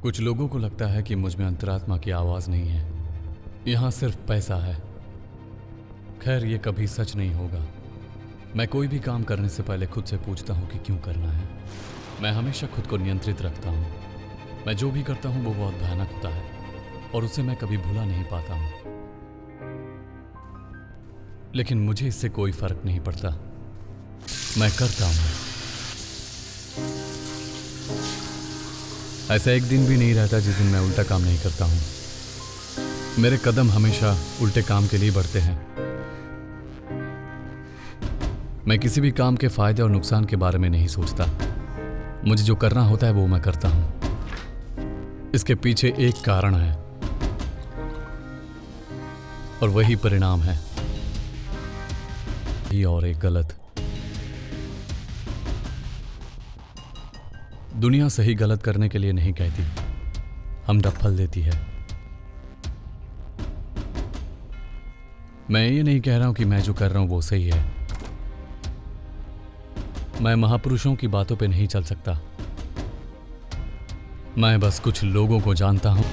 कुछ लोगों को लगता है कि मुझ में अंतरात्मा की आवाज़ नहीं है, यहाँ सिर्फ पैसा है। खैर, ये कभी सच नहीं होगा। मैं कोई भी काम करने से पहले खुद से पूछता हूँ कि क्यों करना है। मैं हमेशा खुद को नियंत्रित रखता हूँ। मैं जो भी करता हूँ वो बहुत भयानक होता है और उसे मैं कभी भुला नहीं पाता हूँ, लेकिन मुझे इससे कोई फर्क नहीं पड़ता। मैं करता हूँ। ऐसा एक दिन भी नहीं रहता जिस दिन मैं उल्टा काम नहीं करता हूँ। मेरे कदम हमेशा उल्टे काम के लिए बढ़ते हैं। मैं किसी भी काम के फायदे और नुकसान के बारे में नहीं सोचता। मुझे जो करना होता है वो मैं करता हूँ। इसके पीछे एक कारण है और वही परिणाम है, ये और एक गलत। दुनिया सही गलत करने के लिए नहीं कहती, हम डफल देती है। मैं ये नहीं कह रहा हूं कि मैं जो कर रहा हूं वो सही है। मैं महापुरुषों की बातों पे नहीं चल सकता। मैं बस कुछ लोगों को जानता हूं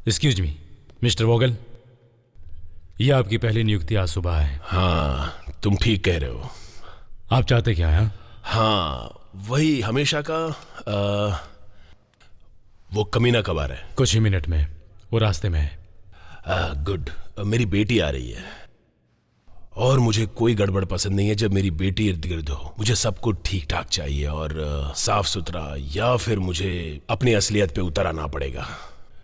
एक्सक्यूज मी मिस्टर वोगल, यह आपकी पहली नियुक्ति आज सुबह है। हाँ, तुम ठीक कह रहे हो। आप चाहते क्या हैं? हाँ, वही हमेशा का वो कमीना कब आ रहा है? कुछ ही मिनट में, वो रास्ते में है। गुड। मेरी बेटी आ रही है और मुझे कोई गड़बड़ पसंद नहीं है। जब मेरी बेटी इर्द गिर्द हो, मुझे सब कुछ ठीक ठाक चाहिए और साफ सुथरा, या फिर मुझे अपनी असलियत पे उतर आना पड़ेगा।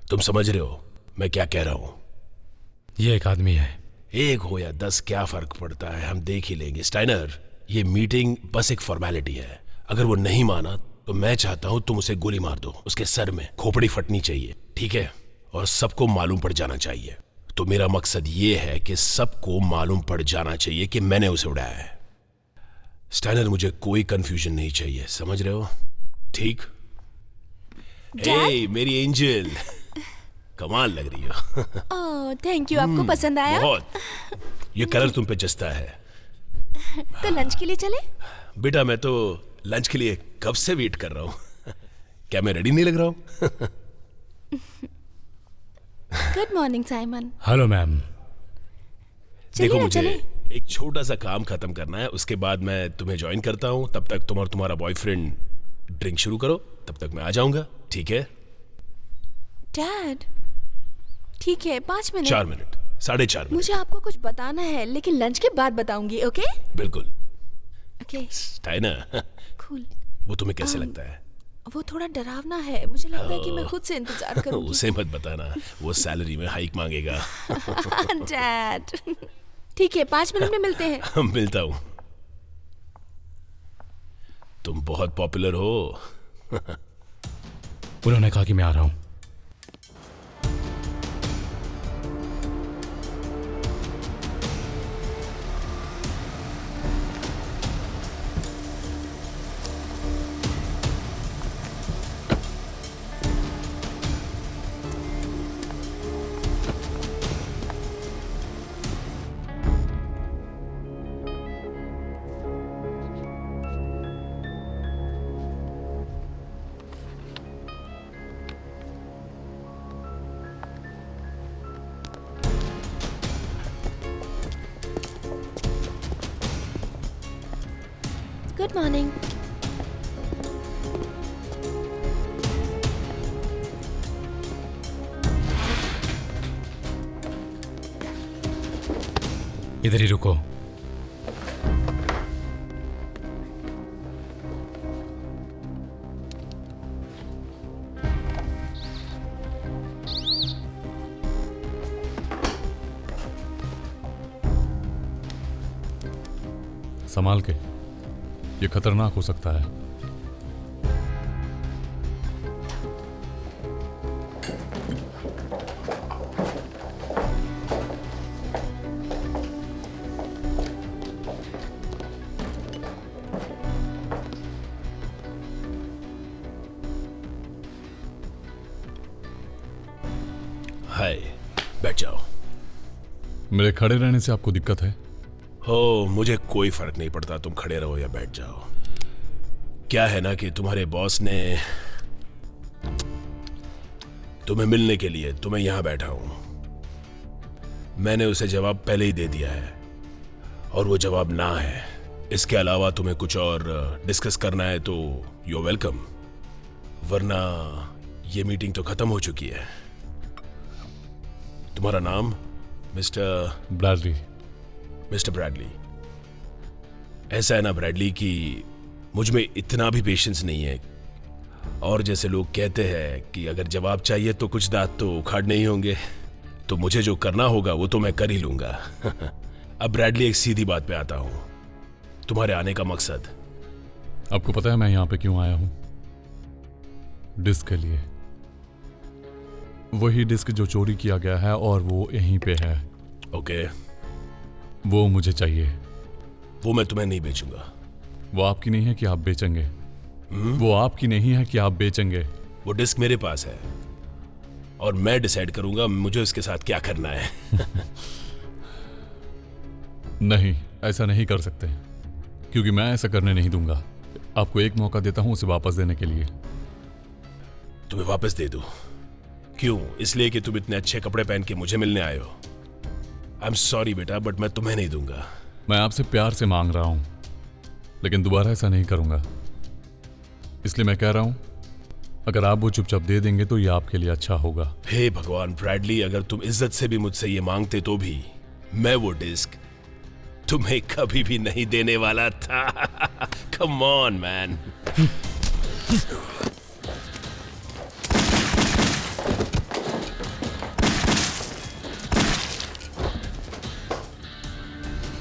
तुम समझ रहे हो मैं क्या कह रहा हूं? ये एक आदमी है। एक हो या 10 क्या फर्क पड़ता है, हम देख ही लेंगे। स्टाइनर, ये मीटिंग बस एक फॉर्मेलिटी है। अगर वो नहीं माना तो मैं चाहता हूं तुम उसे गोली मार दो। उसके सर में खोपड़ी फटनी चाहिए, ठीक है? और सबको मालूम पड़ जाना चाहिए। तो मेरा मकसद ये है कि सबको मालूम पड़ जाना चाहिए कि मैंने उसे उड़ाया है। स्टाइनर, मुझे कोई कंफ्यूजन नहीं चाहिए, समझ रहे हो? ठीक? मेरी एंजल, कमाल लग रही हो। ओह, थैंक यू। आपको पसंद आया? बहुत। ये कलर तुम पे जचता है। तो लंच के लिए चले? बेटा, मैं तो लंच के लिए कब से वेट कर रहा हूँ। क्या मैं रेडी नहीं लग रहा हूँ? Good morning Simon. Hello ma'am. देखो, मुझे एक छोटा सा काम खत्म करना है, उसके बाद मैं तुम्हें ज्वाइन करता हूँ। तब तक तुम और तुम्हारा बॉयफ्रेंड ड्रिंक शुरू करो, तब तक मैं आ जाऊंगा, ठीक है? डैड, ठीक है, 5 मिनट। 4 minute, 4.5 minute. मुझे आपको कुछ बताना है, लेकिन लंच के बाद बताऊंगी, ओके? बिल्कुल। ओके। Steiner, cool. वो तुम्हें कैसे लगता है? वो थोड़ा डरावना है, मुझे लगता है कि मैं खुद से इंतजार करूंगी। उसे मत बताना, वो सैलरी में हाइक मांगेगा। डैड ठीक है, 5 मिनट में मिलते हैं। मिलता हूं। तुम बहुत पॉपुलर हो। उन्होंने कहा कि मैं आ रहा हूं। Good morning. इधर ही रुको। संभाल के, ये खतरनाक हो सकता है। हाय, बैठ जाओ। मेरे खड़े रहने से आपको दिक्कत है? हो, मुझे कोई फर्क नहीं पड़ता, तुम खड़े रहो या बैठ जाओ। क्या है ना कि तुम्हारे बॉस ने तुम्हें मिलने के लिए तुम्हें यहां बैठा हूं। मैंने उसे जवाब पहले ही दे दिया है और वो जवाब ना है। इसके अलावा तुम्हें कुछ और डिस्कस करना है तो यू आर वेलकम, वरना ये मीटिंग तो खत्म हो चुकी है। तुम्हारा नाम? Mister Bradley. Mister Bradley. ऐसा है ना ब्रैडली कि मुझ में इतना भी पेशेंस नहीं है, और जैसे लोग कहते हैं कि अगर जवाब चाहिए तो कुछ दांत तो उखाड़ने ही होंगे, तो मुझे जो करना होगा वो तो मैं कर ही लूंगा। अब ब्रैडली, एक सीधी बात पे आता हूं। तुम्हारे आने का मकसद? आपको पता है मैं यहां पे क्यों आया हूं? डिस्क के लिए। वही डिस्क जो चोरी किया गया है और वो यहीं पे है। ओके, वो मुझे चाहिए। वो मैं तुम्हें नहीं बेचूंगा। वो आपकी नहीं है कि आप बेचेंगे? वो आपकी नहीं है कि आप बेचेंगे? वो डिस्क मेरे पास है और मैं डिसाइड करूंगा मुझे उसके साथ क्या करना है। नहीं, ऐसा नहीं कर सकते, क्योंकि मैं ऐसा करने नहीं दूंगा। आपको एक मौका देता हूं उसे वापस देने के लिए। तुम्हें वापस दे दूं? क्यों? इसलिए कि तुम इतने अच्छे कपड़े पहन के मुझे मिलने आए हो? आई एम सॉरी बेटा, बट मैं तुम्हें नहीं दूंगा। मैं आपसे प्यार से मांग रहा हूं, लेकिन दोबारा ऐसा नहीं करूंगा। इसलिए मैं कह रहा हूं, अगर आप वो चुपचाप दे देंगे तो ये आपके लिए अच्छा होगा। हे भगवान ब्रैडली, अगर तुम इज्जत से भी मुझसे ये मांगते तो भी मैं वो डिस्क तुम्हें कभी भी नहीं देने वाला था। Come on man.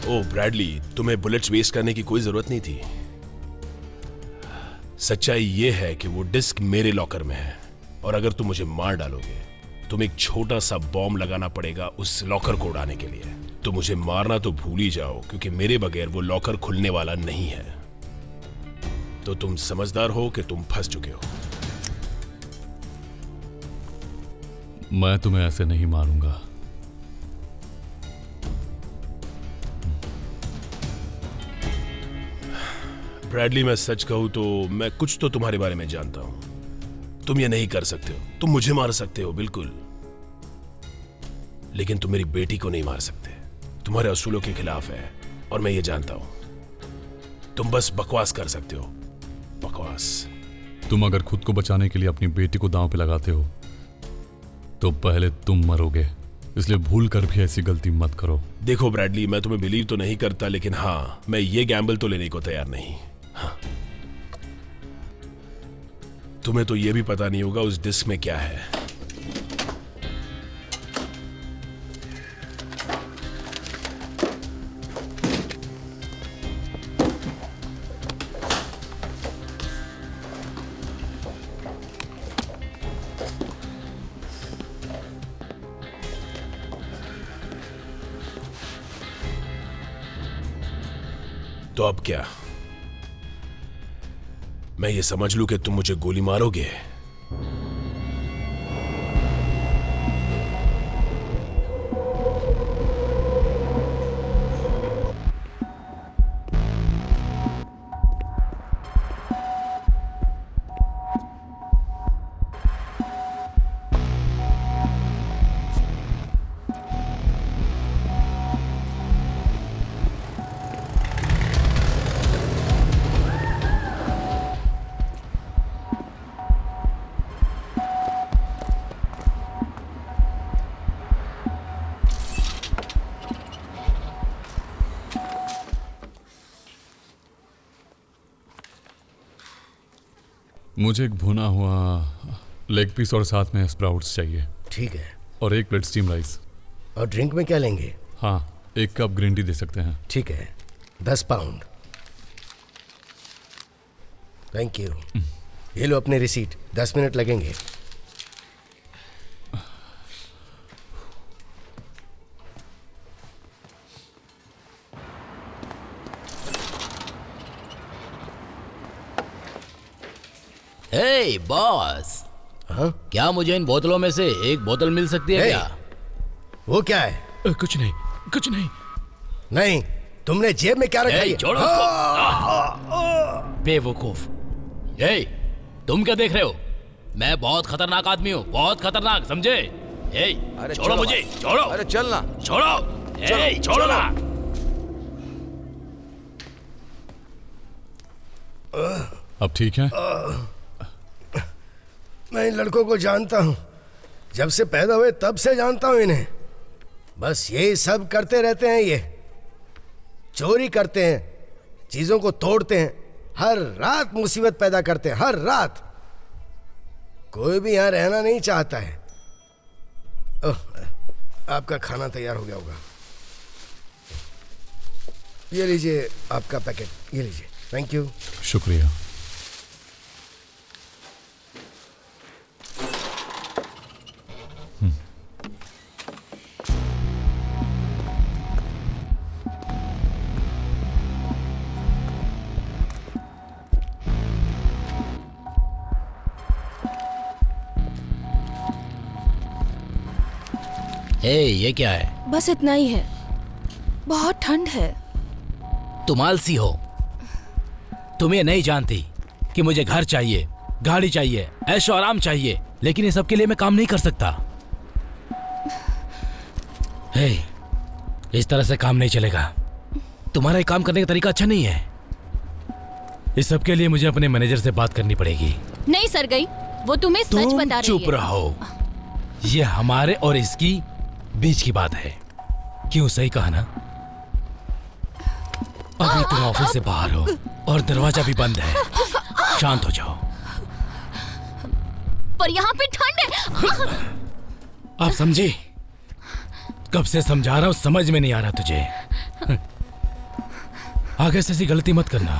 Oh Bradley, तुम्हें बुलेट्स वेस्ट करने की कोई जरूरत नहीं थी। सच्चाई ये है कि वो डिस्क मेरे लॉकर में है, और अगर तुम मुझे मार डालोगे तुम्हें एक छोटा सा बॉम्ब लगाना पड़ेगा उस लॉकर को उड़ाने के लिए। तो मुझे मारना तो भूल ही जाओ, क्योंकि मेरे बगैर वो लॉकर खुलने वाला नहीं है। तो तुम समझदार हो कि तुम फंस चुके हो। मैं तुम्हें ऐसे नहीं मारूंगा। ब्रैडली, मैं सच कहूं तो मैं कुछ तो तुम्हारे बारे में जानता हूं। तुम ये नहीं कर सकते हो। तुम मुझे मार सकते हो बिल्कुल, लेकिन तुम मेरी बेटी को नहीं मार सकते। तुम्हारे असूलों के खिलाफ है, और मैं ये जानता हूं। तुम बस बकवास कर सकते हो, बकवास। तुम अगर खुद को बचाने के लिए अपनी बेटी को दांव पे लगाते हो तो पहले तुम मरोगे, इसलिए भूल कर भी ऐसी गलती मत करो। देखो ब्रैडली, मैं तुम्हें बिलीव तो नहीं करता, लेकिन हाँ, मैं ये गैम्बल तो लेने को तैयार नहीं। हाँ। तुम्हें तो ये भी पता नहीं होगा उस डिस्क में क्या है। तो अब क्या? मैं ये समझ लूं कि तुम मुझे गोली मारोगे? मुझे एक भुना हुआ लेग पीस और साथ में स्प्राउट्स चाहिए। ठीक है। और एक प्लेट स्टीम राइस। और ड्रिंक में क्या लेंगे? हाँ, 1 कप ग्रीन टी दे सकते हैं। ठीक है, 10 पाउंड। Thank you. ये लो अपने रिसीट, 10 मिनट लगेंगे। हे बॉस, हाँ? क्या मुझे इन बोतलों में से एक बोतल मिल सकती है हे, क्या? वो क्या है? कुछ नहीं, कुछ नहीं। नहीं, तुमने जेब में क्या रखा हे, है? छोड़ो उसको। बेवकूफ। हे, तुम क्या देख रहे हो? मैं बहुत खतरनाक आदमी हूँ, बहुत खतरनाक, समझे? हे, छोड़ो मुझे, छोड़ो। अरे चलना, छोड़ो। हे, छोड़ो ना। अब ठीक है? मैं इन लड़कों को जानता हूँ, जब से पैदा हुए तब से जानता हूँ इन्हें। बस यही सब करते रहते हैं। ये चोरी करते हैं, चीजों को तोड़ते हैं, हर रात मुसीबत पैदा करते हैं, हर रात। कोई भी यहाँ रहना नहीं चाहता है। ओह, आपका खाना तैयार हो गया होगा। ये लीजिए आपका पैकेट, ये लीजिए। Thank you. शुक्रिया। हे, ये क्या है? बस इतना ही है। बहुत ठंड है। तुम आलसी हो। तुम ये नहीं जानती कि मुझे घर चाहिए, गाड़ी चाहिए, ऐशो आराम चाहिए, लेकिन ये सब के लिए मैं काम नहीं कर सकता। हे, इस तरह से काम नहीं चलेगा। तुम्हारा ये काम करने का तरीका अच्छा नहीं है। इस सब के लिए मुझे अपने मैनेजर से बात करनी पड़ेगी। नहीं सरगई, वो तुम्हें सच तुम बता रही चुप है। रहो। ये हमारे और इसकी बीच की बात है। क्यों, सही कहा ना? अभी तुम ऑफिस से बाहर हो और दरवाजा भी बंद है। शांत हो जाओ। पर यहाँ पे ठंड है। आप समझे? कब से समझा रहा हूं, समझ में नहीं आ रहा तुझे। आगे से ऐसी गलती मत करना।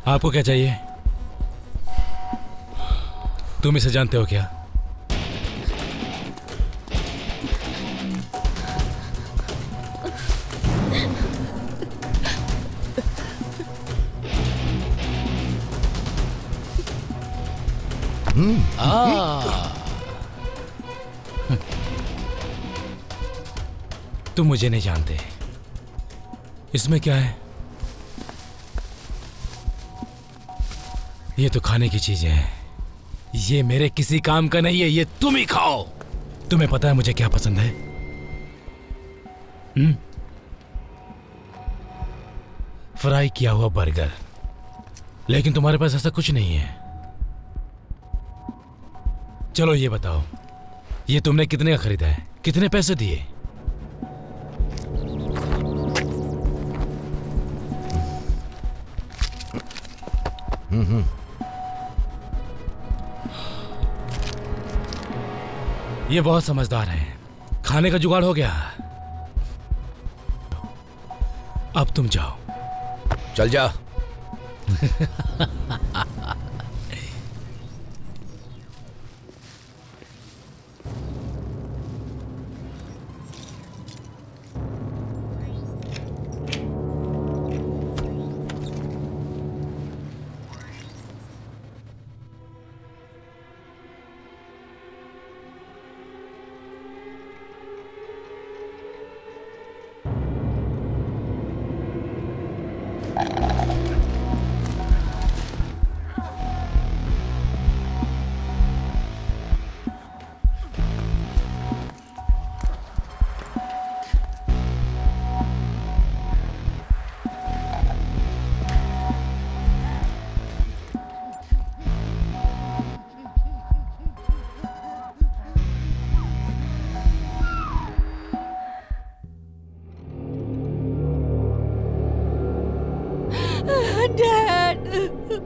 आपको क्या चाहिए? तुम इसे जानते हो क्या? तुम मुझे नहीं जानते। इसमें क्या है? ये तो खाने की चीजें हैं। ये मेरे किसी काम का नहीं है। ये तुम ही खाओ। तुम्हें पता है मुझे क्या पसंद है? फ्राई किया हुआ बर्गर। लेकिन तुम्हारे पास ऐसा कुछ नहीं है। चलो ये बताओ, ये तुमने कितने का खरीदा है? कितने पैसे दिए? ये बहुत समझदार है। खाने का जुगाड़ हो गया। अब तुम जाओ। चल जा।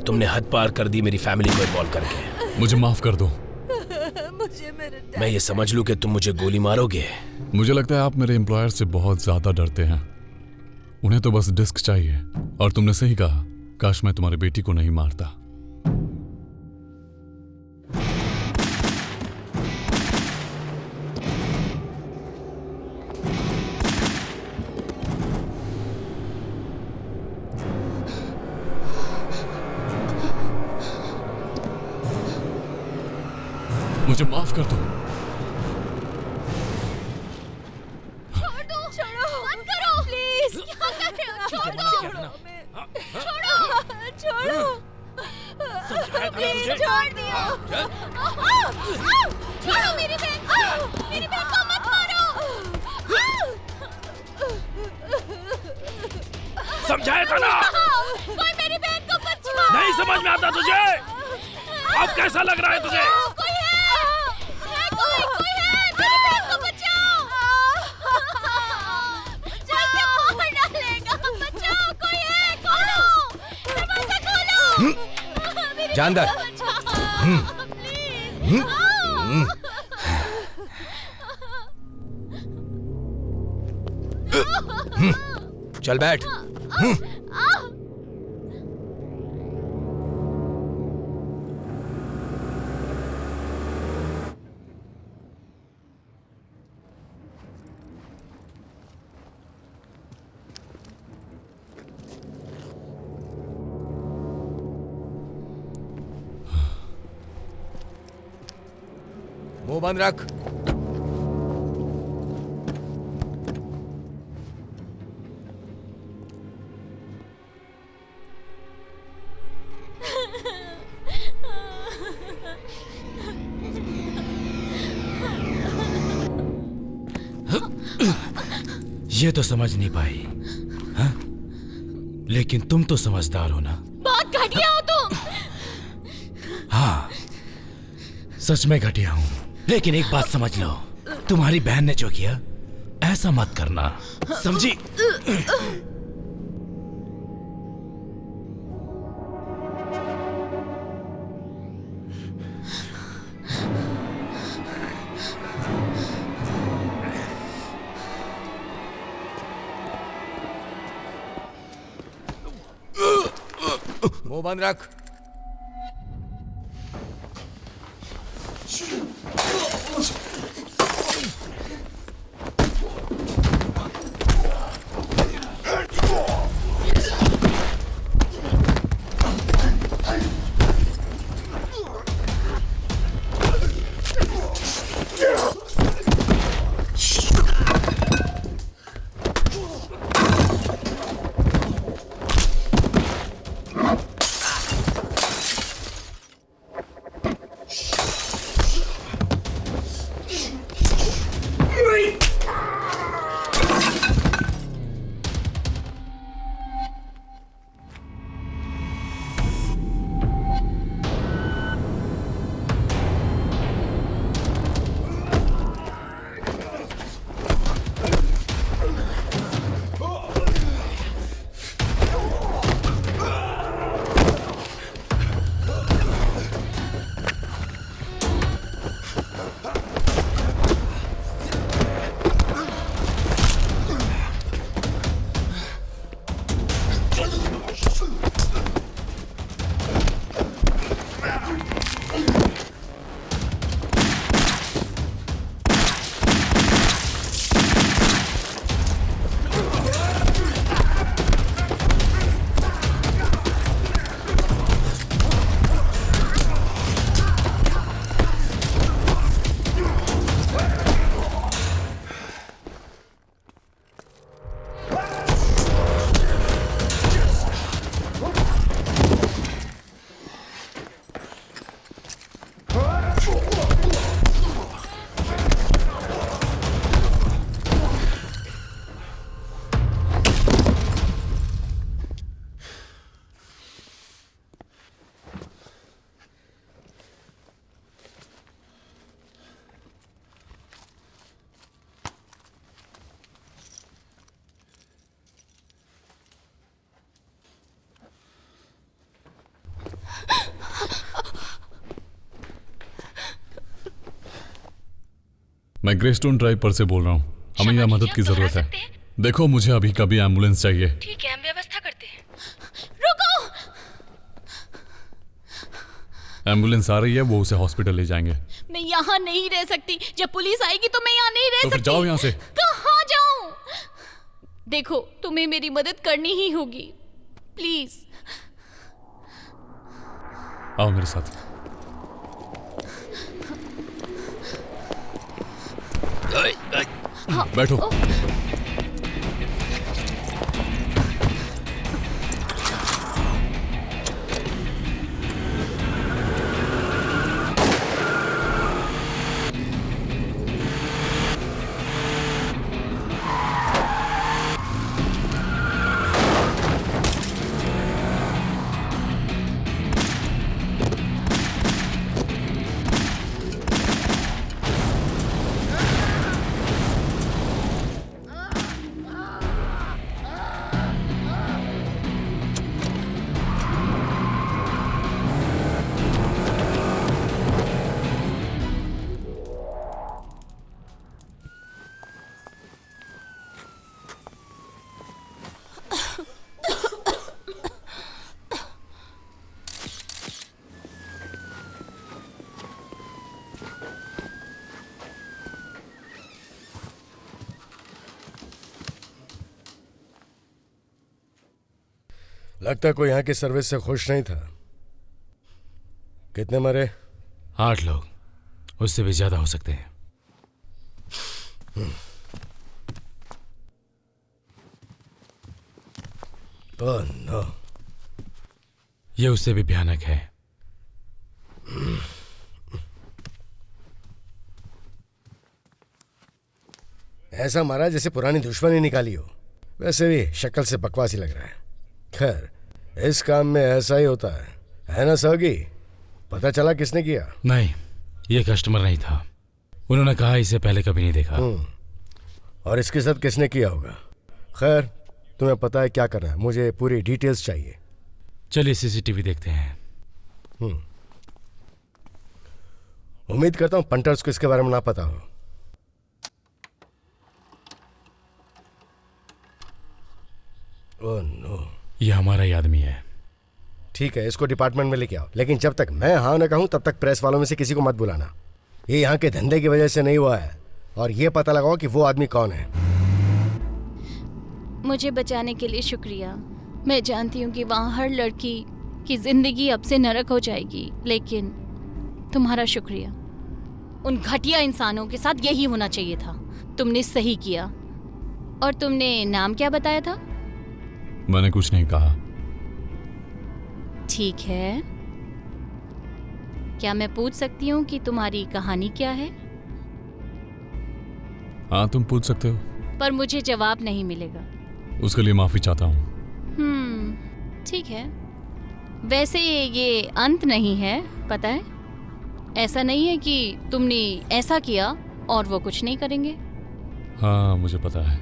तुमने हद पार कर दी मेरी फैमिली को इन्वॉल्व करके। मुझे माफ कर दो। मुझे मेरे मैं ये समझ लूं कि तुम मुझे गोली मारोगे। मुझे लगता है आप मेरे एम्प्लॉयर से बहुत ज्यादा डरते हैं। उन्हें तो बस डिस्क चाहिए। और तुमने सही कहा, काश मैं तुम्हारी बेटी को नहीं मारता। मुझे माफ कर दो। छोड़ दो, छोड़ो, मत करो, प्लीज। क्या कर रहे हो? छोड़ दो, छोड़ो, प्लीज छोड़ दियो। छोड़ो मेरी बहन को मत मारो। समझाया था ना? कोई मेरी बहन को बचाओ। नहीं समझ में आता तुझे? अब कैसा लग रहा है तुझे? कोई है, कोई है, मेरी बहन को बचाओ। जैसे मार डालेगा, बचाओ, कोई है, खोलो, दरवाजा खोलो। मेरी जानदार। बहन को बचाओ, प्लीज। चल बैठ। मुंह बंद रख। ये तो समझ नहीं पाई, हाँ? लेकिन तुम तो समझदार हो ना। बहुत घटिया हो तुम। हाँ, सच में घटिया हूं। लेकिन एक बात समझ लो, तुम्हारी बहन ने जो किया, ऐसा मत करना, समझी? मुंह बंद रख। मैं ग्रेस्टोन ड्राइव पर से बोल रहा हूँ। हमें यहाँ मदद की जरूरत है। देखो मुझे अभी कभी एम्बुलेंस चाहिए। ठीक है, हम व्यवस्था करते हैं। रुको। एम्बुलेंस आ रही है, वो उसे हॉस्पिटल ले जाएंगे। मैं यहाँ नहीं रह सकती। जब पुलिस आएगी तो मैं यहाँ नहीं रह तो फिर सकती। जाओ यहाँ से। कहाँ जाऊँ? देखो, तुम्हें मेरी मदद करनी ही होगी, प्लीज। आओ मेरे साथ। बैठो। लगता कोई यहाँ की सर्विस से खुश नहीं था। कितने मरे? 8 लोग, उससे भी ज्यादा हो सकते हैं। ओह नो, ये उससे भी भयानक है। ऐसा मारा जैसे पुरानी दुश्मनी निकाली हो। वैसे भी शक्ल से बकवास ही लग रहा है। खैर, इस काम में ऐसा ही होता है ना सहगी? पता चला किसने किया? नहीं, ये कस्टमर नहीं था। उन्होंने कहा इसे पहले कभी नहीं देखा। और इसके साथ किसने किया होगा? खैर, तुम्हें पता है क्या करना है। मुझे पूरी डिटेल्स चाहिए। चलिए सीसीटीवी देखते हैं। उम्मीद करता हूं पंटर्स को इसके बारे में ना पता हो। ओह नो, ये हमारा ही आदमी है। ठीक है, इसको डिपार्टमेंट में लेके आओ, लेकिन जब तक मैं हाँ न कहूं तब तक प्रेस वालों में से किसी को मत बुलाना। ये यहाँ के धंधे की वजह से नहीं हुआ है। और ये पता लगाओ कि वो आदमी कौन है। मुझे बचाने के लिए शुक्रिया। मैं जानती हूँ कि वहाँ हर लड़की की जिंदगी अब से नरक हो जाएगी, लेकिन तुम्हारा शुक्रिया। उन घटिया इंसानों के साथ यही होना चाहिए था। तुमने सही किया। और तुमने नाम क्या बताया था? मैंने कुछ नहीं कहा। ठीक है, क्या मैं पूछ सकती हूँ कि तुम्हारी कहानी क्या है? हाँ, तुम पूछ सकते हो। पर मुझे जवाब नहीं मिलेगा। उसके लिए माफी चाहता हूँ। ठीक है। वैसे ये अंत नहीं है, पता है? ऐसा नहीं है कि तुमने ऐसा किया और वो कुछ नहीं करेंगे। हाँ, मुझे पता है।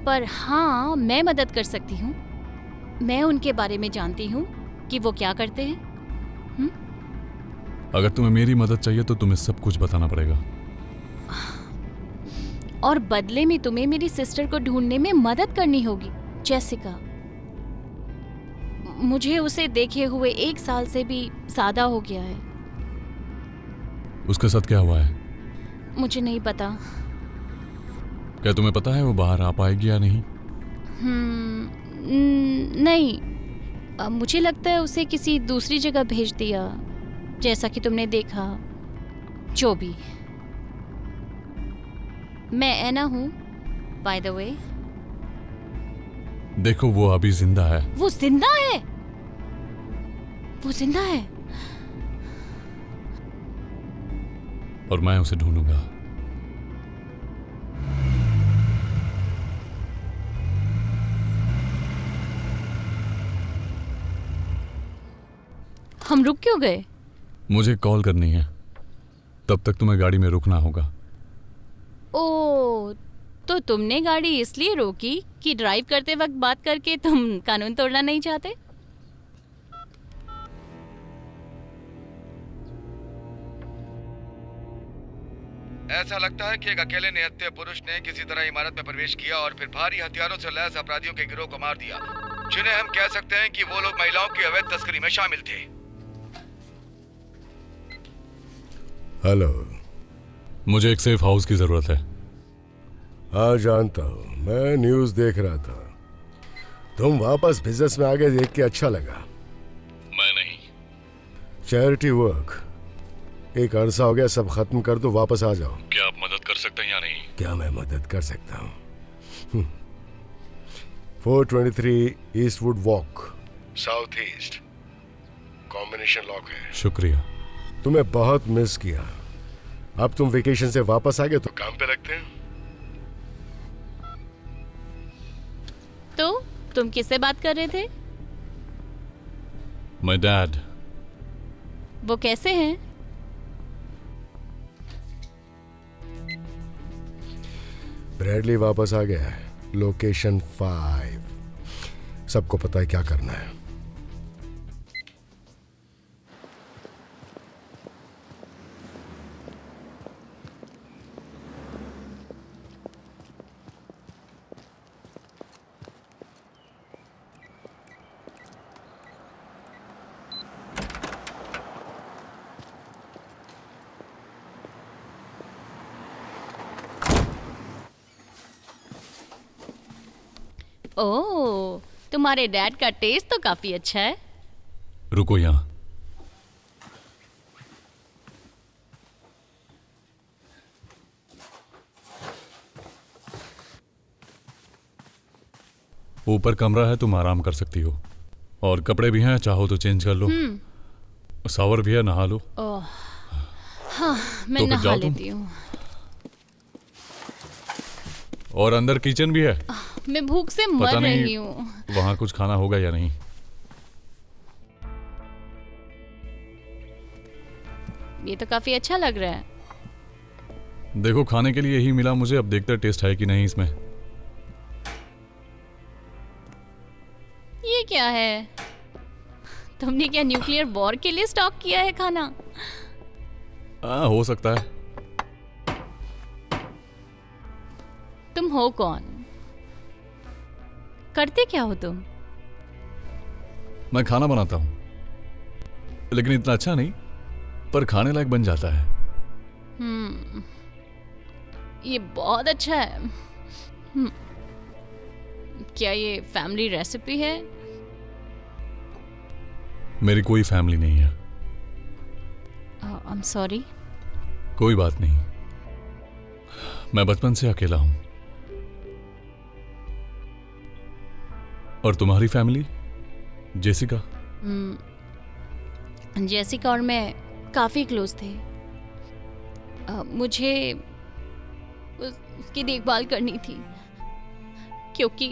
पर हाँ, मैं मदद कर सकती हूँ। मैं उनके बारे में जानती हूँ कि वो क्या करते हैं। अगर तुम्हें मेरी मदद चाहिए तो तुम्हें सब कुछ बताना पड़ेगा। और बदले में तुम्हें मेरी सिस्टर को ढूंढने में मदद करनी होगी। जेसिका, मुझे उसे देखे हुए 1 साल से भी ज्यादा हो गया है। उसके साथ क्या हुआ है? मुझे नहीं पता। क्या तुम्हें पता है वो बाहर आ पाएगी या नहीं? नहीं, मुझे लगता है उसे किसी दूसरी जगह भेज दिया, जैसा कि तुमने देखा। जो भी। मैं एना हूँ, बाय द वे। देखो, वो अभी जिंदा है। वो जिंदा है? वो जिंदा है? और मैं उसे ढूंढूंगा। हम रुक क्यों गए? मुझे कॉल करनी है, तब तक तुम्हें गाड़ी में रुकना होगा। ओ, तो तुमने गाड़ी इसलिए रोकी कि ड्राइव करते वक्त बात करके तुम कानून तोड़ना नहीं चाहते? ऐसा लगता है कि एक अकेले निहत्थे पुरुष ने किसी तरह इमारत में प्रवेश किया और फिर भारी हथियारों से लैस अपराधियों के गिरोह को मार दिया, जिन्हें हम कह सकते हैं कि वो लोग महिलाओं की अवैध तस्करी में शामिल थे। हेलो। मुझे एक सेफ हाउस की जरूरत है। हाँ जानता हूँ, मैं न्यूज़ देख रहा था। तुम वापस बिजनेस में आगे देख के अच्छा लगा। मैं नहीं। चैरिटी वर्क, एक अरसा हो गया, सब खत्म कर दो, वापस आ जाओ। क्या आप मदद कर सकते हैं या नहीं? क्या मैं मदद कर सकता हूँ? 423 Eastwood walk, south east, combination lock है। शुक्रिया। तुम्हें बहुत मिस किया। अब तुम वेकेशन से वापस आ गए तो काम पे लगते हैं। तो तुम किससे बात कर रहे थे? My dad. वो कैसे हैं? ब्रैडली वापस आ गया है। लोकेशन 5, सबको पता है क्या करना है। ओह, तुम्हारे डैड का टेस्ट तो काफी अच्छा है। रुको यहाँ। ऊपर कमरा है, तुम आराम कर सकती हो। और कपड़े भी हैं, चाहो तो चेंज कर लो। शावर भी है, नहा लो। ओह, हाँ, मैं तो फिर नहा जाओ तुम। लेती हूँ। और अंदर किचन भी है। मैं भूख से पता मर नहीं रही हूँ। वहां कुछ खाना होगा या नहीं। ये तो काफी अच्छा लग रहा है। देखो, खाने के लिए यही मिला मुझे, अब देखते टेस्ट है कि नहीं इसमें। ये क्या है? तुमने क्या न्यूक्लियर वॉर के लिए स्टॉक किया है खाना? हाँ, हो सकता है। तुम हो कौन? करते क्या हो तुम? मैं खाना बनाता हूँ, लेकिन इतना अच्छा नहीं, पर खाने लायक बन जाता है। ये बहुत अच्छा है। क्या ये फैमिली रेसिपी है? मेरी कोई फैमिली नहीं है। I am sorry. कोई बात नहीं, मैं बचपन से अकेला हूं। और तुम्हारी फैमिली? जेसिका? जेसिका और मैं काफी क्लोज थे। मुझे उसकी देखभाल करनी थी, क्योंकि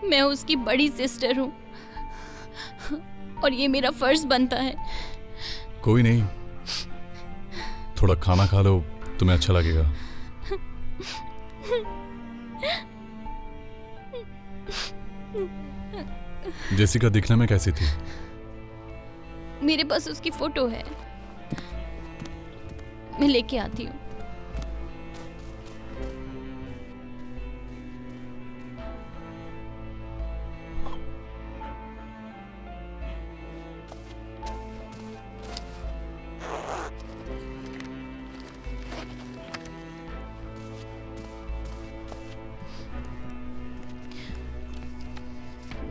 मैं उसकी बड़ी सिस्टर हूं और ये मेरा फर्ज बनता है। कोई नहीं, थोड़ा खाना खा लो, तुम्हें अच्छा लगेगा। जेसिका दिखने में कैसी थी? मेरे पास उसकी फोटो है, मैं लेके आती हूँ।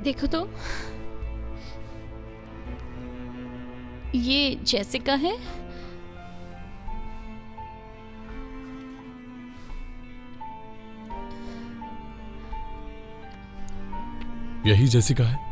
देखो तो, ये जेसिका है। यही जेसिका है?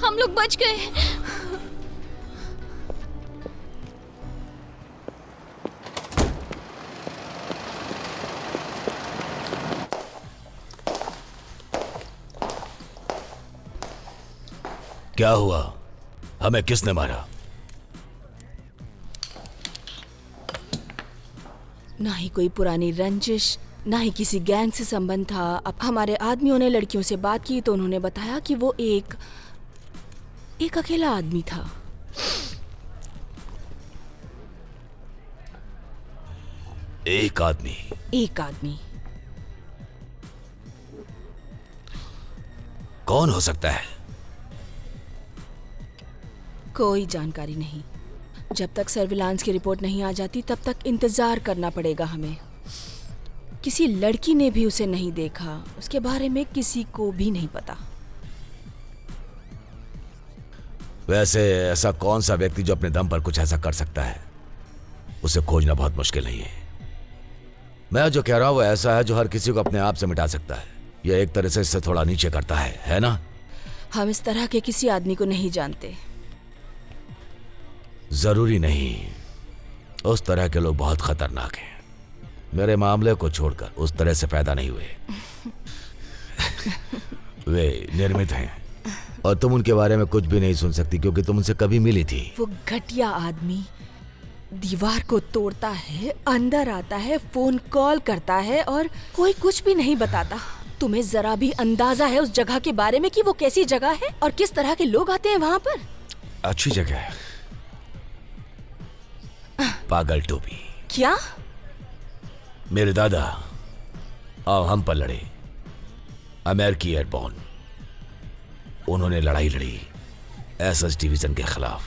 हम लोग बच गए। क्या हुआ? हमें किसने मारा? ना ही कोई पुरानी रंजिश, ना ही किसी गैंग से संबंध था। अब हमारे आदमियों ने लड़कियों से बात की तो उन्होंने बताया कि वो एक अकेला आदमी था। एक आदमी? एक आदमी। कौन हो सकता है? कोई जानकारी नहीं। जब तक सर्विलांस की रिपोर्ट नहीं आ जाती तब तक इंतजार करना पड़ेगा हमें। किसी लड़की ने भी उसे नहीं देखा, उसके बारे में किसी को भी नहीं पता। वैसे ऐसा कौन सा व्यक्ति जो अपने दम पर कुछ ऐसा कर सकता है? उसे खोजना बहुत मुश्किल नहीं है। मैं जो कह रहा हूं वो ऐसा है जो हर किसी को अपने आप से मिटा सकता है। यह एक तरह से इससे थोड़ा नीचे करता है ना? हम इस तरह के किसी आदमी को नहीं जानते। जरूरी नहीं। उस तरह के लोग बहुत खतरनाक हैं। मेरे मामले को छोड़कर उस तरह से पैदा नहीं हुए। वे निर्मित हैं और तुम उनके बारे में कुछ भी नहीं सुन सकती क्योंकि तुम उनसे कभी मिली थी। वो घटिया आदमी दीवार को तोड़ता है, अंदर आता है, फोन कॉल करता है और कोई कुछ भी नहीं बताता। तुम्हें जरा भी अंदाजा है उस जगह के बारे में कि वो कैसी जगह है और किस तरह के लोग आते हैं वहां पर? अच्छी जगह है। पागल टोपी। क्या? मेरे दादा और हम पर लड़े, अमेरिकी एयरबॉर्न। उन्होंने लड़ाई लड़ी एसएस डिवीजन के खिलाफ।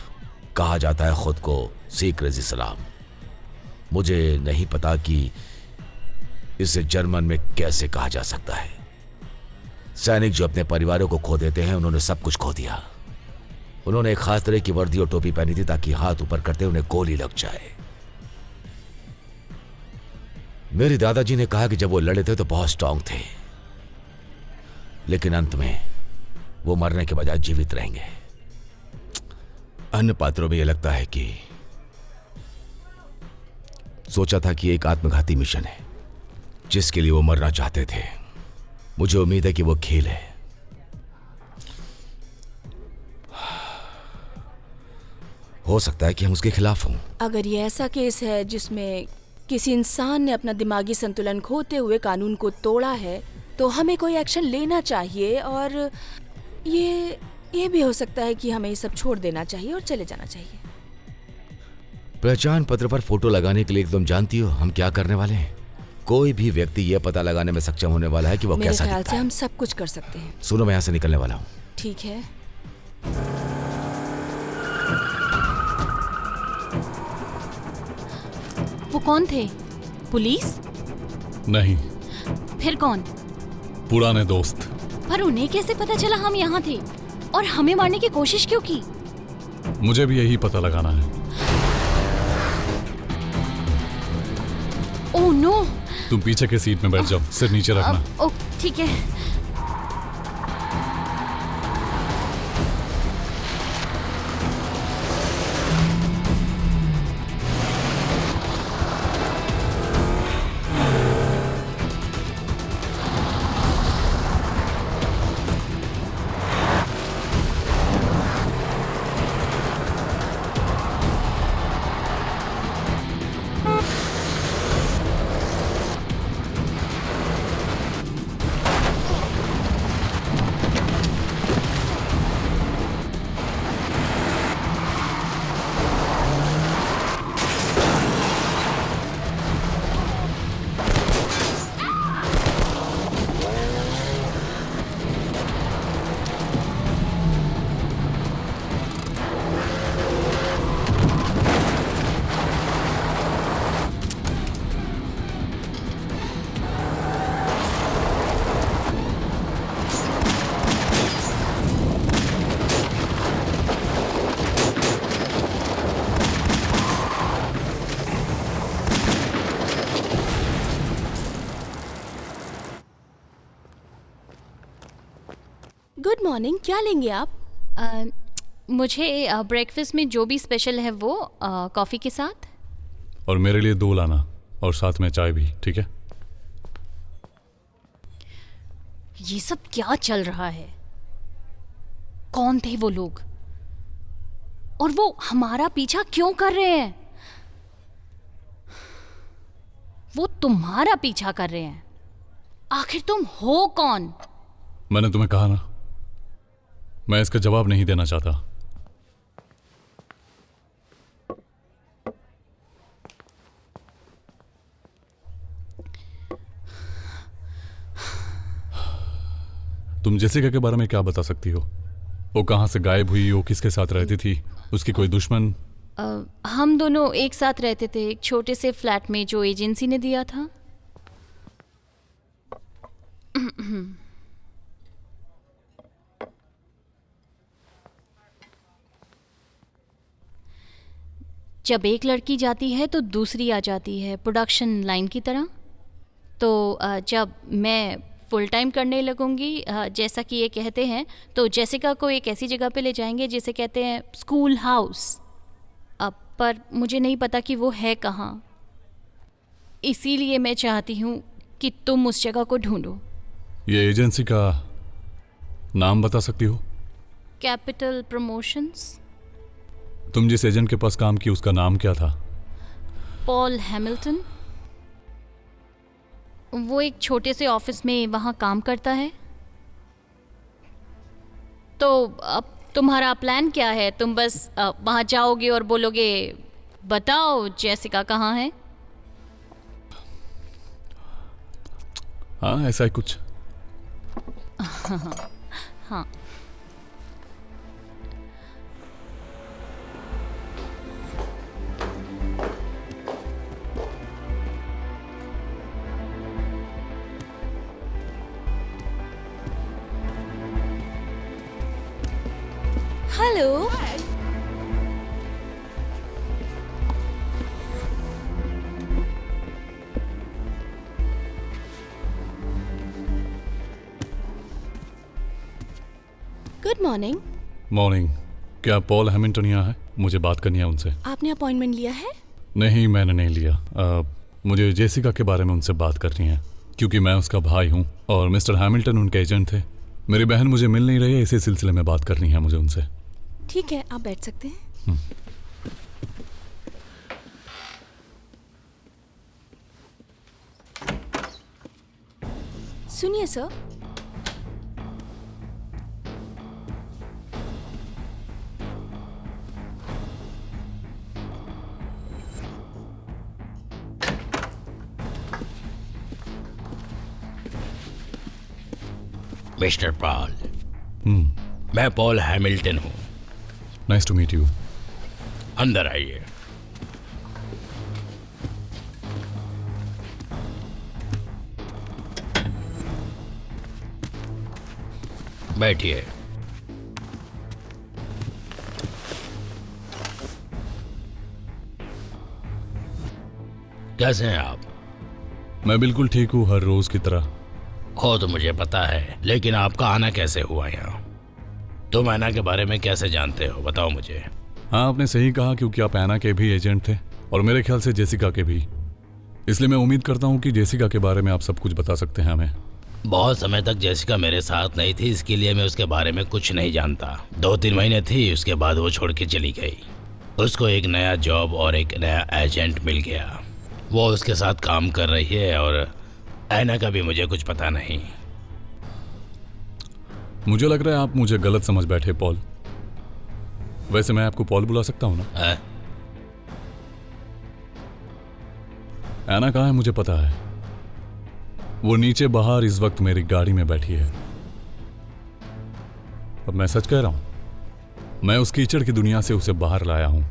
कहा जाता है खुद को सिख रेजिस्लाम। मुझे नहीं पता कि इसे जर्मन में कैसे कहा जा सकता है। सैनिक जो अपने परिवारों को खो देते हैं, उन्होंने सब कुछ खो दिया। उन्होंने एक खास तरह की वर्दी और टोपी पहनी थी ताकि हाथ ऊपर करते उन्हें गोली लग जाए। मेरे दादाजी ने कहा कि जब वो लड़े थे तो बहुत स्ट्रांग थे, लेकिन अंत में वो मरने के बजाय जीवित रहेंगे। अन्य पात्रों में यह लगता है कि सोचा था कि एक आत्मघाती मिशन है जिसके लिए वो मरना चाहते थे। मुझे उम्मीद है कि वो खेल है। हो सकता है कि हम उसके खिलाफ हों। अगर ये ऐसा केस है जिसमें किसी इंसान ने अपना दिमागी संतुलन खोते हुए कानून को तोड़ा है तो हमें कोई एक्शन लेना चाहिए। और ये भी हो सकता है कि हमें ये सब छोड़ देना चाहिए और चले जाना चाहिए। पहचान पत्र पर फोटो लगाने के लिए तुम जानती हो हम क्या करने वाले हैं? कोई भी व्यक्ति यह पता लगाने में सक्षम होने वाला है कि वो कैसा दिखता है। मेरे ख्याल से हम सब कुछ कर सकते हैं। सुनो, मैं यहां से निकलने वाला हूं। ठीक है। वो कौन थे? पुलिस? नहीं, फिर कौन? पुराने दोस्त। पर उन्हें कैसे पता चला हम यहाँ थे और हमें मारने की कोशिश क्यों की? मुझे भी यही पता लगाना है। Oh no! तुम पीछे के सीट में बैठ जाओ, सिर नीचे रखना। ओ ठीक है। मॉर्निंग, क्या लेंगे आप? मुझे ब्रेकफास्ट में जो भी स्पेशल है वो कॉफ़ी के साथ। और मेरे लिए 2 लाना और साथ में चाय भी, ठीक है? ये सब क्या चल रहा है? कौन थे वो लोग और वो हमारा पीछा क्यों कर रहे हैं? वो तुम्हारा पीछा कर रहे हैं, आखिर तुम हो कौन? मैंने तुम्हें कहा ना, मैं इसका जवाब नहीं देना चाहता। तुम जेसिका के बारे में क्या बता सकती हो? वो कहाँ से गायब हुई, वो किसके साथ रहती थी, उसकी कोई दुश्मन? हम दोनों एक साथ रहते थे एक छोटे से फ्लैट में जो एजेंसी ने दिया था। जब एक लड़की जाती है तो दूसरी आ जाती है, प्रोडक्शन लाइन की तरह। तो जब मैं फुल टाइम करने लगूंगी, जैसा कि ये कहते हैं, तो जेसिका को एक ऐसी जगह पे ले जाएंगे जिसे कहते हैं स्कूल हाउस। अब पर मुझे नहीं पता कि वो है कहाँ, इसीलिए मैं चाहती हूँ कि तुम उस जगह को ढूंढो। ये एजेंसी का नाम बता सकती हो? Capital promotions. तुम जिस एजेंट के पास काम की उसका नाम क्या था? Paul Hamilton. वो एक छोटे से ऑफिस में वहाँ काम करता है। तो अब तुम्हारा प्लान क्या है? तुम बस वहाँ जाओगे और बोलोगे बताओ जेसिका कहाँ है? हाँ, ऐसा ही कुछ। हाँ। हेलो। Good morning. मॉर्निंग। क्या पॉल हैमिल्टन यहाँ है? मुझे बात करनी है उनसे। आपने अपॉइंटमेंट लिया है? नहीं, मैंने नहीं लिया। मुझे जेसिका के बारे में उनसे बात करनी है क्योंकि मैं उसका भाई हूँ और मिस्टर हैमिल्टन उनके एजेंट थे। मेरी बहन मुझे मिल नहीं रही है, इसी सिलसिले में बात करनी है मुझे उनसे। ठीक है, आप बैठ सकते हैं। सुनिए सर, मिस्टर पॉल, मैं पॉल हैमिल्टन हूँ। Nice to meet you. अंदर आइए। बैठिए। कैसे हैं आप? मैं बिल्कुल ठीक हूँ, हर रोज की तरह। हो तो मुझे पता है, लेकिन आपका आना कैसे हुआ यहाँ? तुम ऐना के बारे में कैसे जानते हो, बताओ मुझे। हाँ, आपने सही कहा क्योंकि आप ऐना के भी एजेंट थे और मेरे ख्याल से जेसिका के भी। इसलिए मैं उम्मीद करता हूँ कि जेसिका के बारे में आप सब कुछ बता सकते हैं हमें। बहुत समय तक जेसिका मेरे साथ नहीं थी, इसके लिए मैं उसके बारे में कुछ नहीं जानता। 2-3 महीने थी, उसके बाद वो छोड़ के चली गई। उसको एक नया जॉब और एक नया एजेंट मिल गया। वो उसके साथ काम कर रही है और ऐना का भी मुझे कुछ पता नहीं। मुझे लग रहा है आप मुझे गलत समझ बैठे पॉल। वैसे मैं आपको पॉल बुला सकता हूँ ना? ऐना कहाँ है मुझे पता है। वो नीचे बाहर इस वक्त मेरी गाड़ी में बैठी है। अब मैं सच कह रहा हूं, मैं उस कीचड़ की दुनिया से उसे बाहर लाया हूं।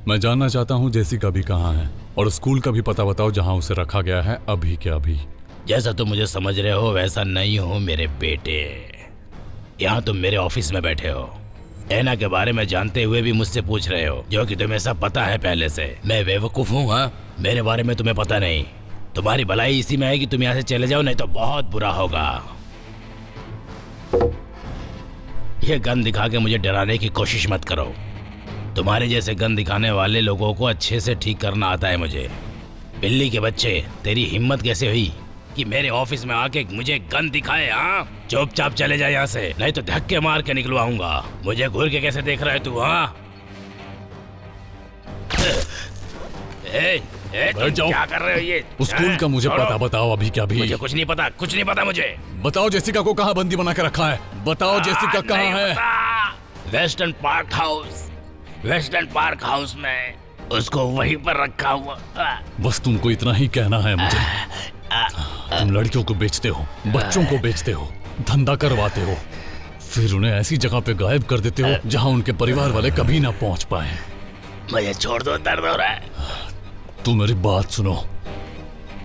मैं जानना चाहता हूं जेसिका भी कहाँ है और स्कूल का भी पता बताओ जहां उसे रखा गया है अभी के अभी। जैसा तुम मुझे समझ रहे हो वैसा नहीं हो मेरे बेटे। यहाँ तुम मेरे ऑफिस में बैठे हो, ऐना के बारे में जानते हुए भी मुझसे पूछ रहे हो, जो कि तुम्हें सब पता है पहले से। मैं बेवकूफ हूँ? हाँ, मेरे बारे में तुम्हें पता नहीं। तुम्हारी भलाई इसी में है कि तुम यहाँ से चले जाओ, नहीं तो बहुत बुरा होगा। ये गन दिखा के मुझे डराने की कोशिश मत करो। तुम्हारे जैसे गन दिखाने वाले लोगों को अच्छे से ठीक करना आता है मुझे। बिल्ली के बच्चे, तेरी हिम्मत कैसे हुई कि मेरे ऑफिस में आके मुझे गन दिखाए? हाँ, चुपचाप चले जा यहाँ से, नहीं तो धक्के मार के निकलवाऊंगा। मुझे घूर के कैसे देख रहा है तू? हाँ, तुम क्या कर रहे हो ये? स्कूल का मुझे पता बताओ अभी क्या भी? मुझे कुछ नहीं पता, कुछ नहीं पता मुझे। बताओ जेसिका को कहाँ बंदी बना के रखा है? बताओ जेसिका कहाँ है? Western park house, western park house में उसको वहीं पर रखा हुआ। बस तुमको इतना ही कहना है मुझे। तुम लड़कियों को बेचते हो, बच्चों को बेचते हो, धंधा करवाते हो, फिर उन्हें ऐसी जगह पे गायब कर देते हो जहाँ उनके परिवार वाले कभी ना पहुँच पाए। मुझे छोड़ दो, दर्द हो रहा है। तुम मेरी बात सुनो,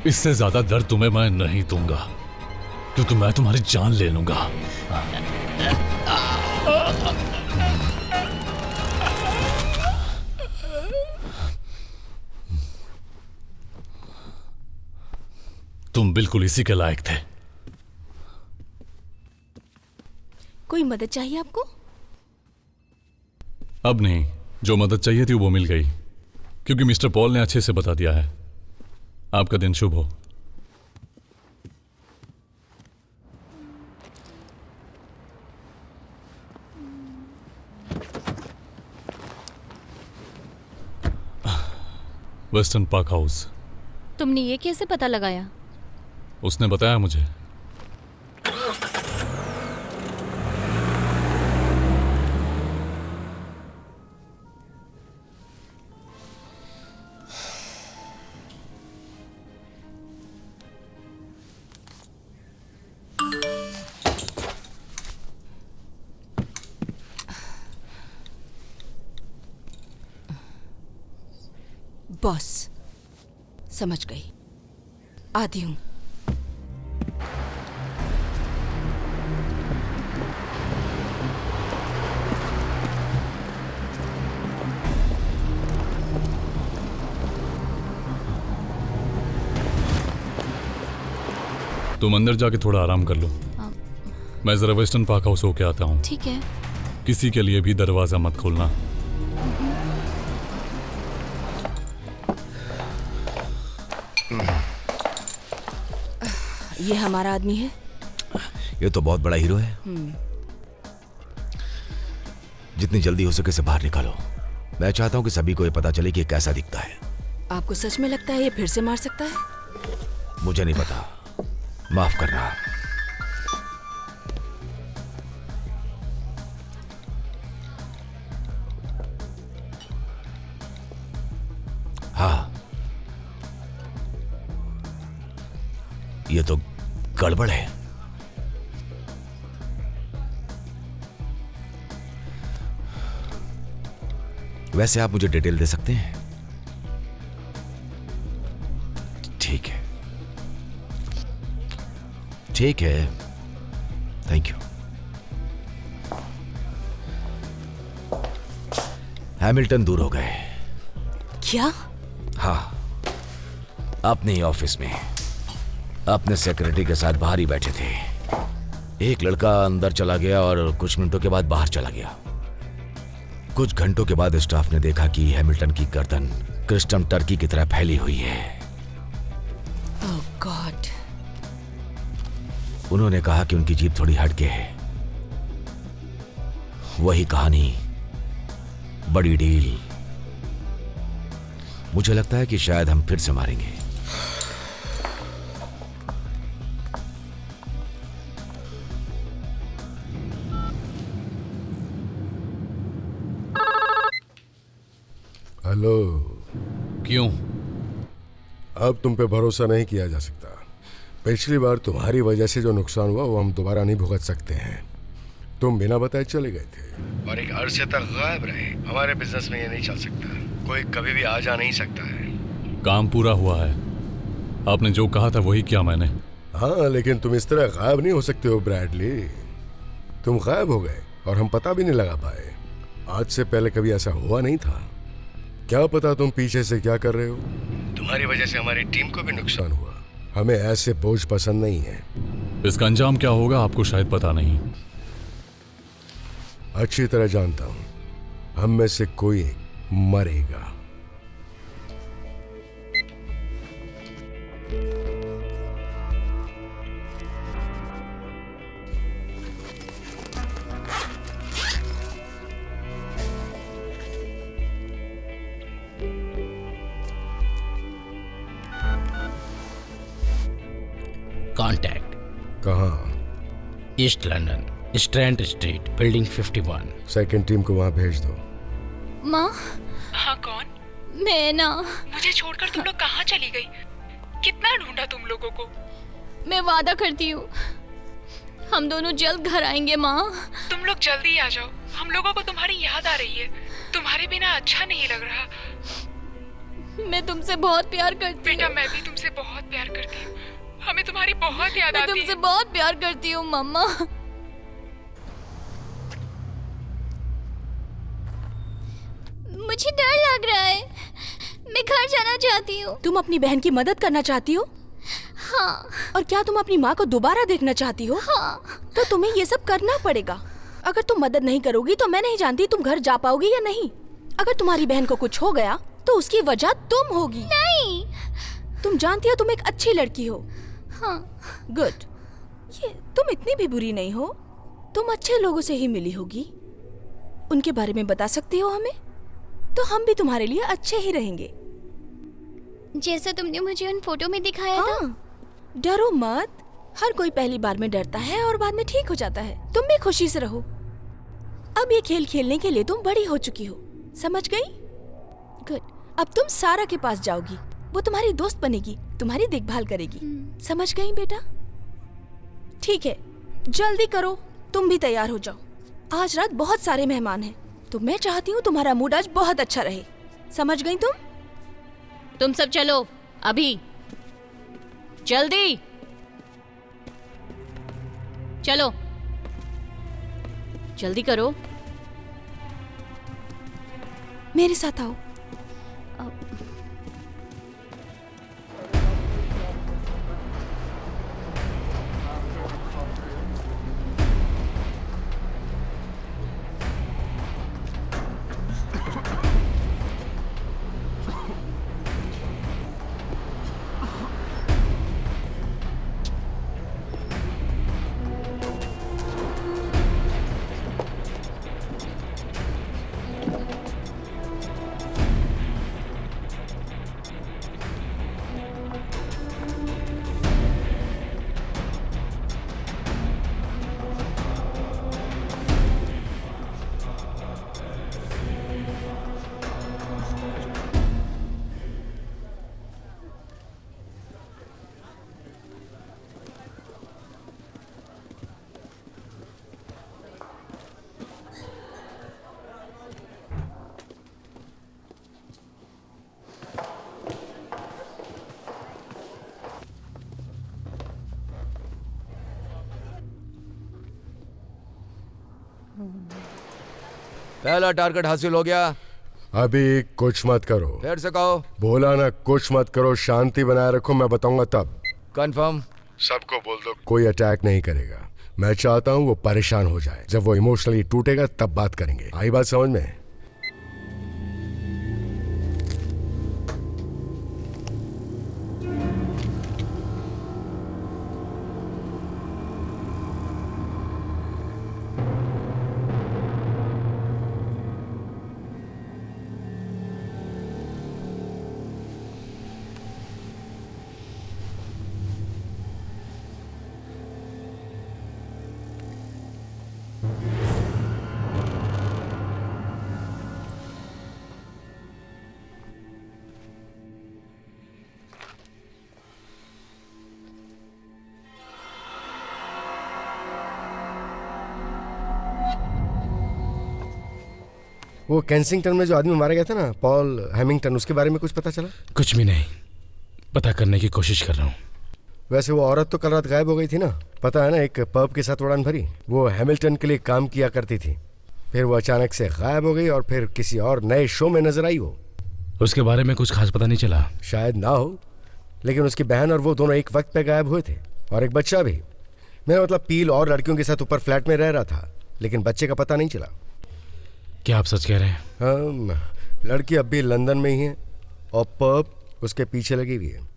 इससे ज्यादा दर्द तुम्हें मैं नहीं दूंगा, क्योंकि मैं तुम्हारी जान ले लूंगा। तुम बिल्कुल इसी के लायक थे। कोई मदद चाहिए आपको? अब नहीं, जो मदद चाहिए थी वो मिल गई, क्योंकि मिस्टर पॉल ने अच्छे से बता दिया है। आपका दिन शुभ हो। Western park house. तुमने ये कैसे पता लगाया? उसने बताया मुझे। बॉस, समझ गई, आती हूं। तुम अंदर जाके थोड़ा आराम कर लो। मैं जरा वेस्टर्न पार्क हाउस होके आता हूँ। ठीक है। किसी के लिए भी दरवाजा मत खोलना। ये हमारा आदमी है। ये तो बहुत बड़ा हीरो है। जितनी जल्दी हो सके इसे बाहर निकालो। मैं चाहता हूँ कि सभी को ये पता चले कि ये कैसा दिखता है। आपको सच में लगता है ये फिर से मार सकता है? मुझे नहीं पता, माफ करना। हाँ, ये तो गड़बड़ है। वैसे आप मुझे डिटेल दे सकते हैं? ठीक है, ठीक है, थैंक यू। हैमिल्टन दूर हो गए। क्या? हाँ, अपने ही ऑफिस में अपने सेक्रेटरी के साथ बाहर ही बैठे थे। एक लड़का अंदर चला गया और कुछ मिनटों के बाद बाहर चला गया। कुछ घंटों के बाद स्टाफ ने देखा कि हैमिल्टन की गर्दन क्रिस्टम टर्की की तरह फैली हुई है। ओह गॉड। उन्होंने कहा कि उनकी जीप थोड़ी हटके है। वही कहानी, बड़ी डील। मुझे लगता है कि शायद हम फिर से मारेंगे। हेलो। क्यों? अब तुम पे भरोसा नहीं किया जा सकता। पिछली बार तुम्हारी वजह से जो नुकसान हुआ वो हम दोबारा नहीं भुगत सकते हैं। तुम बिना बताए चले गए थे और एक अरसे तक गायब रहे। हमारे बिजनेस में ये नहीं चल सकता। कोई कभी भी आ जा नहीं सकता है। काम पूरा हुआ है। आपने जो कहा था वही किया मैंने। हाँ, लेकिन तुम इस तरह गायब नहीं हो सकते हो ब्रैडली। तुम गायब हो गए और हम पता भी नहीं लगा पाए। आज से पहले कभी ऐसा हुआ नहीं था। क्या पता तुम पीछे से क्या कर रहे हो। तुम्हारी वजह से हमारी टीम को भी नुकसान हुआ। हमें ऐसे बोझ पसंद नहीं है। इसका अंजाम क्या होगा आपको शायद पता नहीं। अच्छी तरह जानता हूं, हम में से कोई एक मरेगा। कॉन्टैक्ट कहाँ? East London, strand street, building 51। Second team को वहां भेज दो। माँ, हाँ कौन? मैं ना, मुझे छोड़कर तुम लोग कहाँ चली गई? कितना ढूंढा तुम लोगों को। मैं वादा करती हूँ हम दोनों जल्द घर आएंगे माँ। तुम लोग जल्दी आ जाओ, हम लोगों को तुम्हारी याद आ रही है। तुम्हारे बिना अच्छा नहीं लग रहा। मैं तुमसे बहुत प्यार करती बेटा हूँ। मैं भी तुमसे बहुत प्यार करती हूँ। हमें तुम्हारी बहुत याद मैं आती तुमसे है। बहुत प्यार करती हूँ मम्मा। मुझे डर लग रहा है, मैं घर जाना चाहती हूँ। तुम अपनी बहन की मदद करना चाहती हो? हाँ। और क्या तुम अपनी माँ को दोबारा देखना चाहती हो? हाँ। तो तुम्हें ये सब करना पड़ेगा। अगर तुम मदद नहीं करोगी तो मैं नहीं जानती तुम घर जा पाओगी या नहीं। अगर तुम्हारी बहन को कुछ हो गया तो उसकी वजह तुम होगी। नहीं। तुम जानती हो तुम एक अच्छी लड़की हो। हाँ। गुड। ये तुम इतनी भी बुरी नहीं हो। तुम अच्छे लोगों से ही मिली होगी। उनके बारे में बता सकती हो हमें, तो हम भी तुम्हारे लिए अच्छे ही रहेंगे। जैसा तुमने मुझे उन फोटो में दिखाया था। हाँ, डरो मत। हर कोई पहली बार में डरता है और बाद में ठीक हो जाता है। तुम भी खुशी से रहो। अब ये खेल खेलने के लिए तुम बड़ी हो चुकी हो, समझ गई? गुड। अब तुम सारा के पास जाओगी, वो तुम्हारी दोस्त बनेगी, तुम्हारी देखभाल करेगी। समझ गई बेटा? ठीक है, जल्दी करो, तुम भी तैयार हो जाओ। आज रात बहुत सारे मेहमान हैं, तो मैं चाहती हूँ तुम्हारा मूड आज बहुत अच्छा रहे। समझ गई तुम? तुम सब चलो अभी, जल्दी चलो, जल्दी करो। मेरे साथ आओ। पहला टारगेट हासिल हो गया। अभी कुछ मत करो। फिर से कहो। बोला ना कुछ मत करो, शांति बनाए रखो, मैं बताऊंगा तब। कंफर्म? सबको बोल दो कोई अटैक नहीं करेगा। मैं चाहता हूँ वो परेशान हो जाए, जब वो इमोशनली टूटेगा तब बात करेंगे। आई बात समझ में? वो केंसिंगटन में जो आदमी मारा गया था ना, पॉल हैमिंगटन, उसके बारे में कुछ पता चला? कुछ भी नहीं, पता करने की कोशिश कर रहा हूँ। वैसे वो औरत तो कल रात गायब हो गई थी ना, पता है ना? एक पब के साथ उड़ान भरी, वो हैमिल्टन के लिए काम किया करती थी। फिर वो अचानक से गायब हो गई और फिर किसी और नए शो में नजर आई। वो उसके बारे में कुछ खास पता नहीं चला? शायद ना हो, लेकिन उसकी बहन और वो दोनों एक वक्त पे गायब हुए थे, और एक बच्चा भी। मेरा मतलब पील और लड़कियों के साथ ऊपर फ्लैट में रह रहा था। लेकिन बच्चे का पता नहीं चला। क्या आप सच कह रहे हैं? हाँ, लड़की अब भी लंदन में ही है और पर्प उसके पीछे लगी हुई है।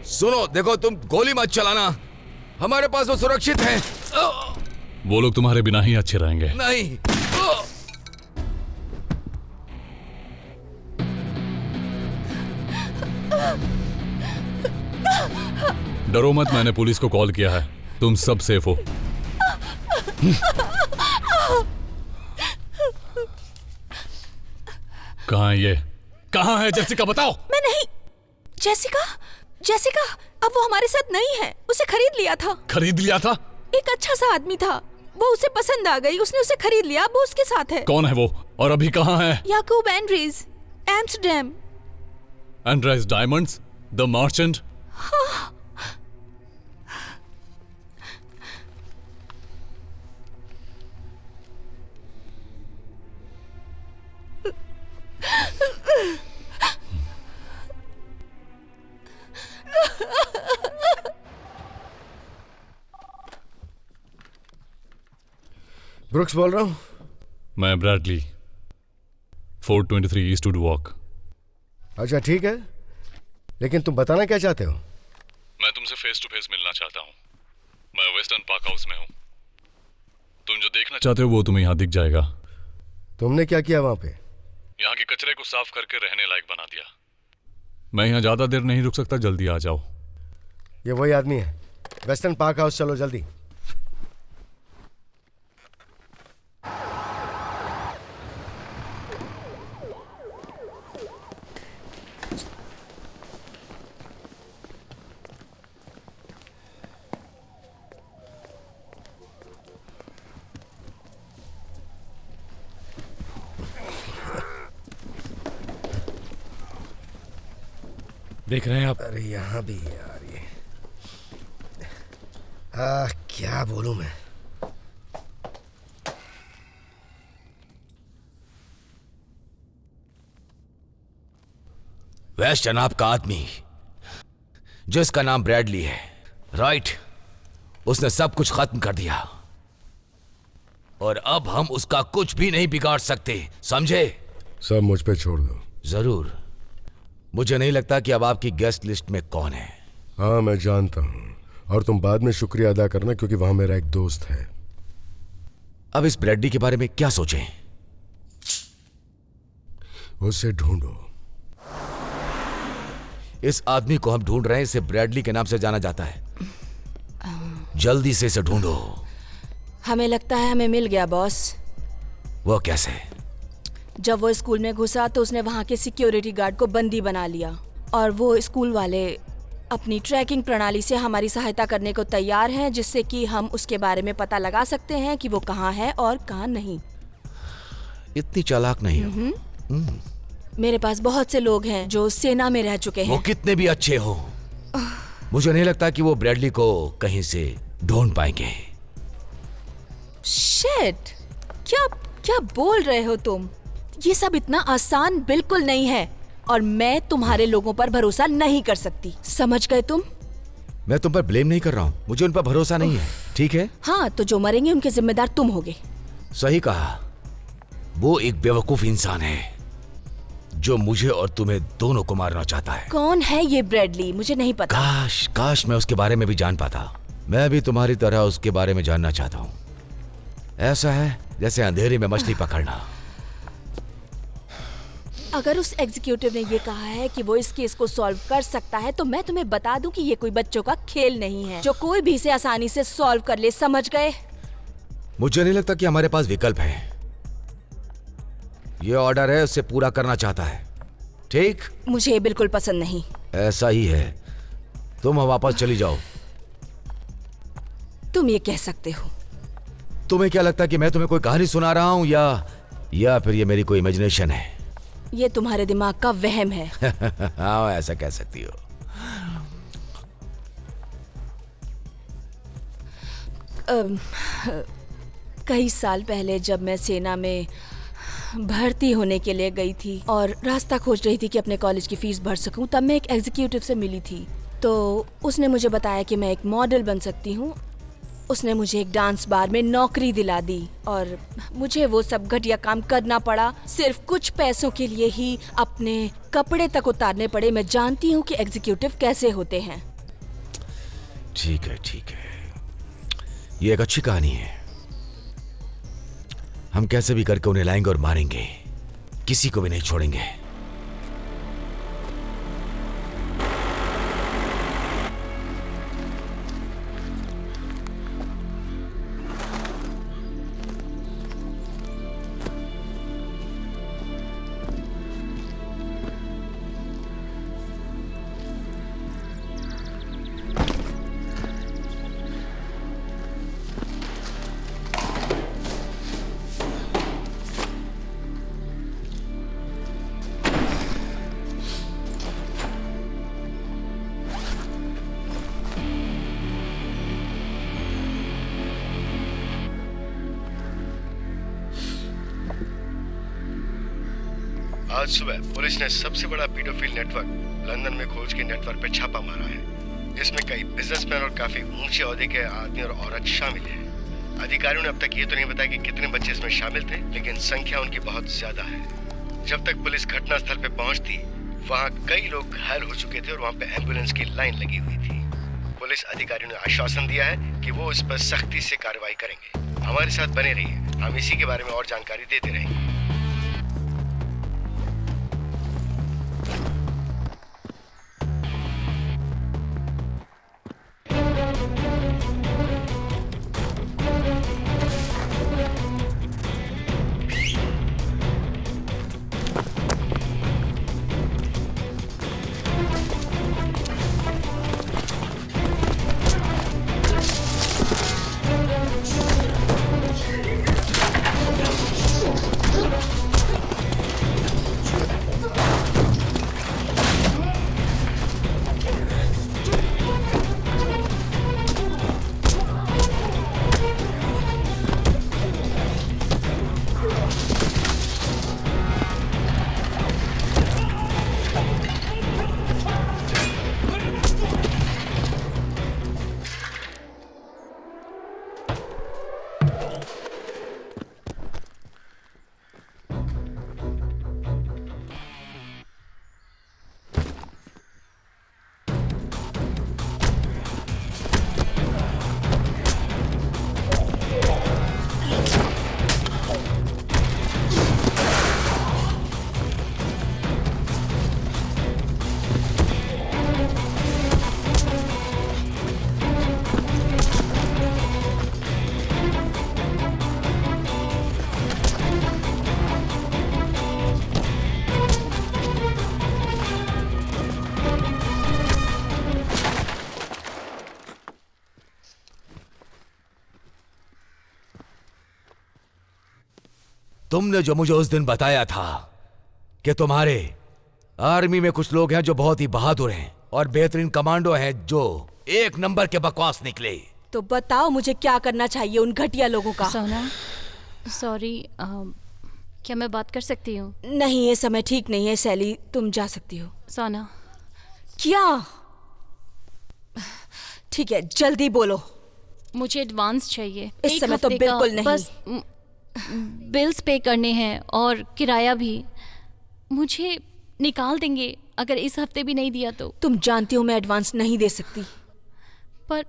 सुनो, देखो, तुम गोली मत चलाना, हमारे पास वो सुरक्षित है। वो लोग तुम्हारे बिना ही अच्छे रहेंगे। नहीं। डरो मत, मैंने पुलिस को कॉल किया है, तुम सब सेफ हो। कहाँ है ये? कहाँ है जेसिका, बताओ। मैं नहीं। जेसिका? जेसिका अब वो हमारे साथ नहीं है। उसे खरीद लिया था। खरीद लिया था? एक अच्छा सा आदमी था, वो उसे पसंद आ गई, उसने उसे खरीद लिया, अब वो उसके साथ है। कौन है वो और अभी कहाँ है? Yakub Andries, Amsterdam. Andries diamonds, the merchant. हाँ। ब्रुक्स बोल रहा हूँ। मैं ब्रैडली, 423 ईस्टवुड वॉक। अच्छा ठीक है, लेकिन तुम बताना क्या चाहते हो? मैं तुमसे फेस टू फेस मिलना चाहता हूँ। मैं वेस्टर्न पार्क हाउस में हूँ। तुम जो देखना चाहते हो वो तुम्हें यहाँ दिख जाएगा। तुमने क्या किया वहाँ पे? यहाँ के कचरे को साफ करके रहने लायक बना दिया। मैं यहाँ ज्यादा देर नहीं रुक सकता, जल्दी आ जाओ। ये वही आदमी है। वेस्टर्न पार्क हाउस चलो जल्दी। देख रहे हैं आप? अरे यहाँ भी यार ये क्या बोलूं मैं। वेस्ट जनाब का आदमी जिसका नाम ब्रैडली है, राइट? उसने सब कुछ खत्म कर दिया और अब हम उसका कुछ भी नहीं बिगाड़ सकते, समझे? सब मुझ पे छोड़ दो। जरूर। मुझे नहीं लगता कि अब आपकी गेस्ट लिस्ट में कौन है। हाँ मैं जानता हूँ, और तुम बाद में शुक्रिया अदा करना क्योंकि वहां मेरा एक दोस्त है। अब इस ब्रैडली के बारे में क्या सोचें? उसे ढूंढो। इस आदमी को हम ढूंढ रहे हैं, इसे ब्रैडली के नाम से जाना जाता है। जल्दी से इसे ढूंढो। हमें लगता है हमें मिल गया बॉस। वो कैसे? जब वो स्कूल में घुसा तो उसने वहाँ के सिक्योरिटी गार्ड को बंदी बना लिया और वो स्कूल वाले अपनी ट्रैकिंग प्रणाली से हमारी सहायता करने को तैयार हैं, जिससे कि हम उसके बारे में पता लगा सकते हैं कि वो कहाँ है और कहाँ नहीं। इतनी चालाक नहीं हो। मेरे पास बहुत से लोग हैं जो सेना में रह चुके हैं। वो कितने भी अच्छे हो, मुझे नहीं लगता कि वो ब्रैडली को कहीं से ढूंढ पाएंगे। शिट! क्या बोल रहे हो तुम? ये सब इतना आसान बिल्कुल नहीं है और मैं तुम्हारे लोगों पर भरोसा नहीं कर सकती, समझ गए तुम? मैं तुम पर ब्लेम नहीं कर रहा हूँ, मुझे उन पर भरोसा नहीं है, ठीक है? हाँ, तो जो मरेंगे उनके जिम्मेदार तुम होगे। सही कहा। वो एक बेवकूफ इंसान है जो मुझे और तुम्हें दोनों को मारना चाहता है। कौन है ये ब्रैडली? मुझे नहीं पता। काश मैं उसके बारे में भी जान पाता। मैं भी तुम्हारी तरह उसके बारे में जानना चाहता हूँ। ऐसा है जैसे अंधेरे में मछली पकड़ना। अगर उस एग्जीक्यूटिव ने ये कहा है कि वो इस केस को सॉल्व कर सकता है, तो मैं तुम्हें बता दूं कि ये कोई बच्चों का खेल नहीं है जो कोई भी इसे आसानी से सॉल्व कर ले, समझ गए? मुझे नहीं लगता कि हमारे पास विकल्प है। ये ऑर्डर है, उसे पूरा करना चाहता है। ठीक? मुझे ये बिल्कुल पसंद नहीं। ऐसा ही है, तुम वापस चली जाओ। तुम ये कह सकते हो। तुम्हें क्या लगता है कि मैं तुम्हें कोई कहानी सुना रहा हूं या फिर ये मेरी कोई इमेजिनेशन है? ये तुम्हारे दिमाग का वहम है। हाँ, ऐसा कह सकती हो। कई साल पहले जब मैं सेना में भर्ती होने के लिए गई थी और रास्ता खोज रही थी कि अपने कॉलेज की फीस भर सकूं, तब मैं एक एग्जीक्यूटिव से मिली थी। तो उसने मुझे बताया कि मैं एक मॉडल बन सकती हूँ। उसने मुझे एक डांस बार में नौकरी दिला दी और मुझे वो सब घटिया काम करना पड़ा। सिर्फ कुछ पैसों के लिए ही अपने कपड़े तक उतारने पड़े। मैं जानती हूँ कि एग्जीक्यूटिव कैसे होते हैं। ठीक है, ये एक अच्छी कहानी है। हम कैसे भी करके उन्हें लाएंगे और मारेंगे, किसी को भी नहीं छोड़ेंगे। आज सुबह पुलिस ने सबसे बड़ा पीडोफिल नेटवर्क लंदन में खोज के नेटवर्क पे छापा मारा है। इसमें कई बिजनेसमैन और काफी ऊंचे ओहदे के आदमी और औरत शामिल हैं। अधिकारियों ने अब तक ये तो नहीं बताया कि कितने बच्चे इसमें शामिल थे, लेकिन संख्या उनकी बहुत ज्यादा है। जब तक पुलिस घटनास्थल पे पहुंचती, वहाँ कई लोग घायल हो चुके थे और वहाँ पे एम्बुलेंस की लाइन लगी हुई थी। पुलिस अधिकारियों ने आश्वासन दिया है कि वो इस पर सख्ती से कार्रवाई करेंगे। हमारे साथ बने रहिए, हम इसी के बारे में और जानकारी देते रहेंगे। तुमने जो मुझे उस दिन बताया था कि तुम्हारे आर्मी में कुछ लोग हैं जो बहुत ही बहादुर हैं और बेहतरीन कमांडो हैं जो एक नंबर के बकवास निकले, तो बताओ मुझे क्या करना चाहिए उन घटिया लोगों का? सोना, सॉरी, क्या मैं बात कर सकती हूँ? नहीं, ये समय ठीक नहीं है सैली, तुम जा सकती हो। सोना, क्या? ठीक है, जल्दी बोलो। मुझे एडवांस चाहिए। इस समय तो बिल्कुल नहीं। बस बिल्स पे करने हैं और किराया भी। मुझे निकाल देंगे अगर इस हफ्ते भी नहीं दिया तो। तुम जानती हो मैं एडवांस नहीं दे सकती, पर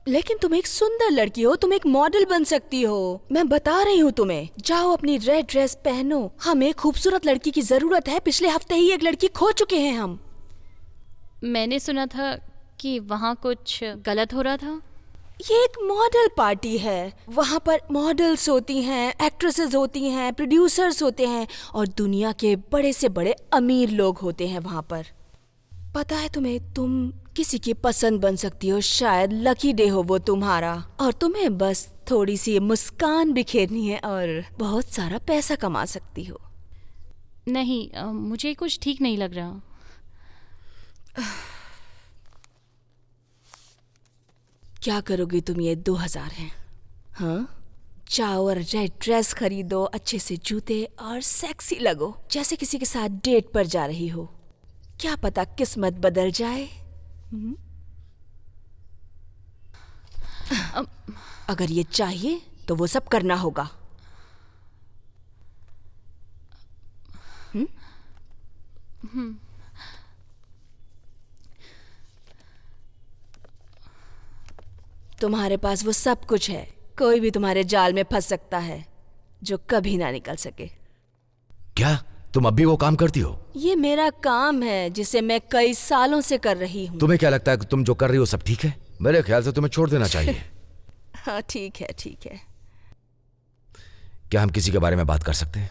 लेकिन तुम एक सुंदर लड़की हो, तुम एक मॉडल बन सकती हो। मैं बता रही हूँ तुम्हें, जाओ अपनी रेड ड्रेस पहनो। हमें खूबसूरत लड़की की जरूरत है। पिछले हफ्ते ही एक लड़की खो चुके हैं हम। मैंने सुना था कि वहाँ कुछ गलत हो रहा था। ये एक मॉडल पार्टी है। वहाँ पर मॉडल्स होती हैं, एक्ट्रेसेस होती हैं, प्रोड्यूसर्स होते हैं और दुनिया के बड़े से बड़े अमीर लोग होते हैं वहाँ पर। पता है तुम्हें, तुम किसी की पसंद बन सकती हो। शायद लकी डे हो वो तुम्हारा, और तुम्हें बस थोड़ी सी मुस्कान बिखेरनी है और बहुत सारा पैसा कमा सकती हो। नहीं, मुझे कुछ ठीक नहीं लग रहा। क्या करोगी तुम? ये 2000 हैं। हाँ, जाओ और रेड ड्रेस खरीदो, अच्छे से जूते और सेक्सी लगो, जैसे किसी के साथ डेट पर जा रही हो। क्या पता किस्मत बदल जाए। अगर ये चाहिए तो वो सब करना होगा। तुम्हारे पास वो सब कुछ है। कोई भी तुम्हारे जाल में फंस सकता है जो कभी ना निकल सके। क्या तुम अब भी वो काम करती हो? ये मेरा काम है जिसे मैं कई सालों से कर रही हूँ। तुम्हें क्या लगता है कि तुम जो कर रही हो सब ठीक है? मेरे ख्याल से तुम्हें छोड़ देना चाहिए। हाँ ठीक है, ठीक है। क्या हम किसी के बारे में बात कर सकते हैं?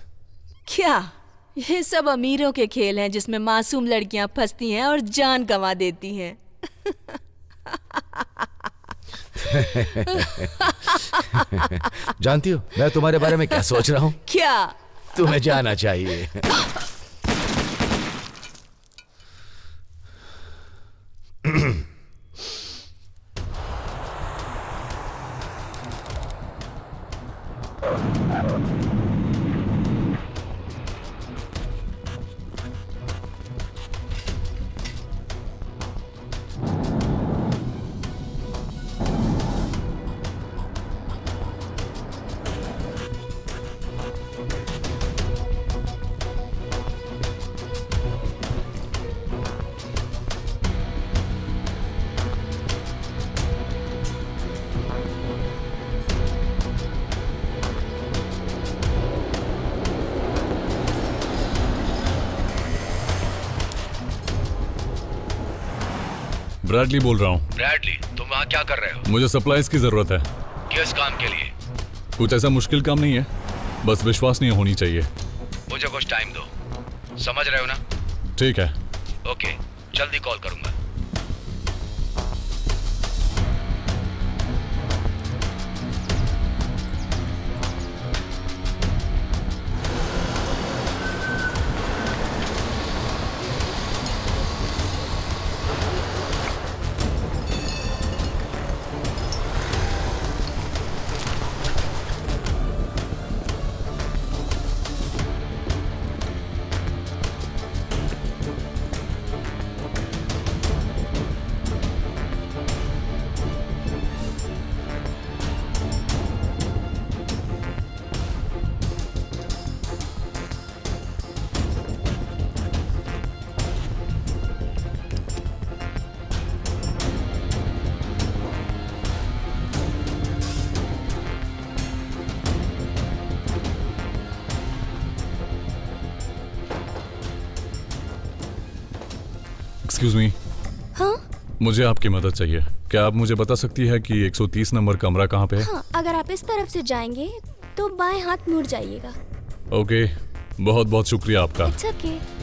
क्या ये सब अमीरों के खेल हैं जिसमें मासूम लड़कियां फंसती हैं और जान गंवा देती हैं। जानती हो मैं तुम्हारे बारे में क्या सोच रहा हूँ? क्या? तुम्हें जाना चाहिए। ब्रैडली बोल रहा हूँ। ब्रैडली, तुम वहाँ क्या कर रहे हो? मुझे सप्लाईज की जरूरत है। किस काम के लिए? कुछ ऐसा मुश्किल काम नहीं है, बस विश्वसनीय होनी चाहिए। मुझे कुछ टाइम दो, समझ रहे हो ना? ठीक है। ओके, जल्दी कॉल करूंगा। Excuse me. हाँ? मुझे आपकी मदद चाहिए। क्या आप मुझे बता सकती है कि 130 नंबर कमरा कहाँ पे है? हाँ, अगर आप इस तरफ से जाएंगे तो बाएं हाथ मुड़ जाइएगा। ओके, बहुत बहुत शुक्रिया आपका। It's okay.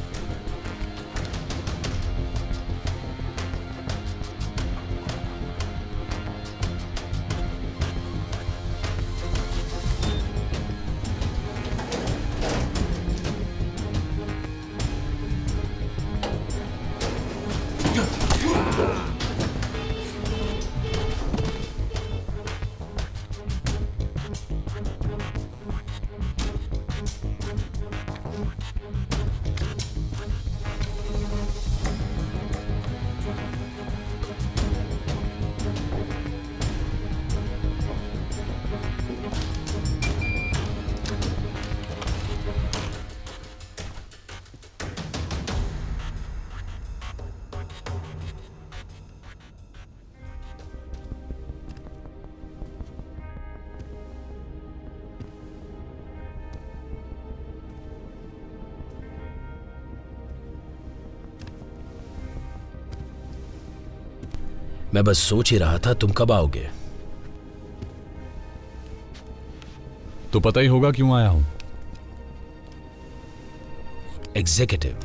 मैं बस सोच ही रहा था तुम कब आओगे। तो पता ही होगा क्यों आया हूं। एग्जीक्यूटिव?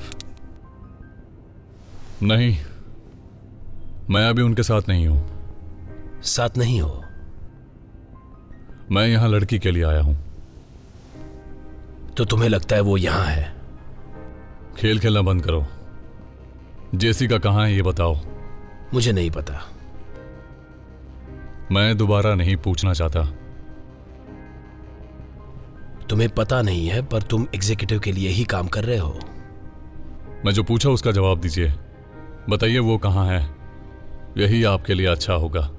नहीं, मैं अभी उनके साथ नहीं हूं। साथ नहीं हो? मैं यहां लड़की के लिए आया हूं। तो तुम्हें लगता है वो यहां है? खेल खेलना बंद करो। जेसिका कहां है ये बताओ। मुझे नहीं पता। मैं दोबारा नहीं पूछना चाहता। तुम्हें पता नहीं है पर तुम एग्जीक्यूटिव के लिए ही काम कर रहे हो। मैं जो पूछा उसका जवाब दीजिए। बताइए वो कहां है। यही आपके लिए अच्छा होगा।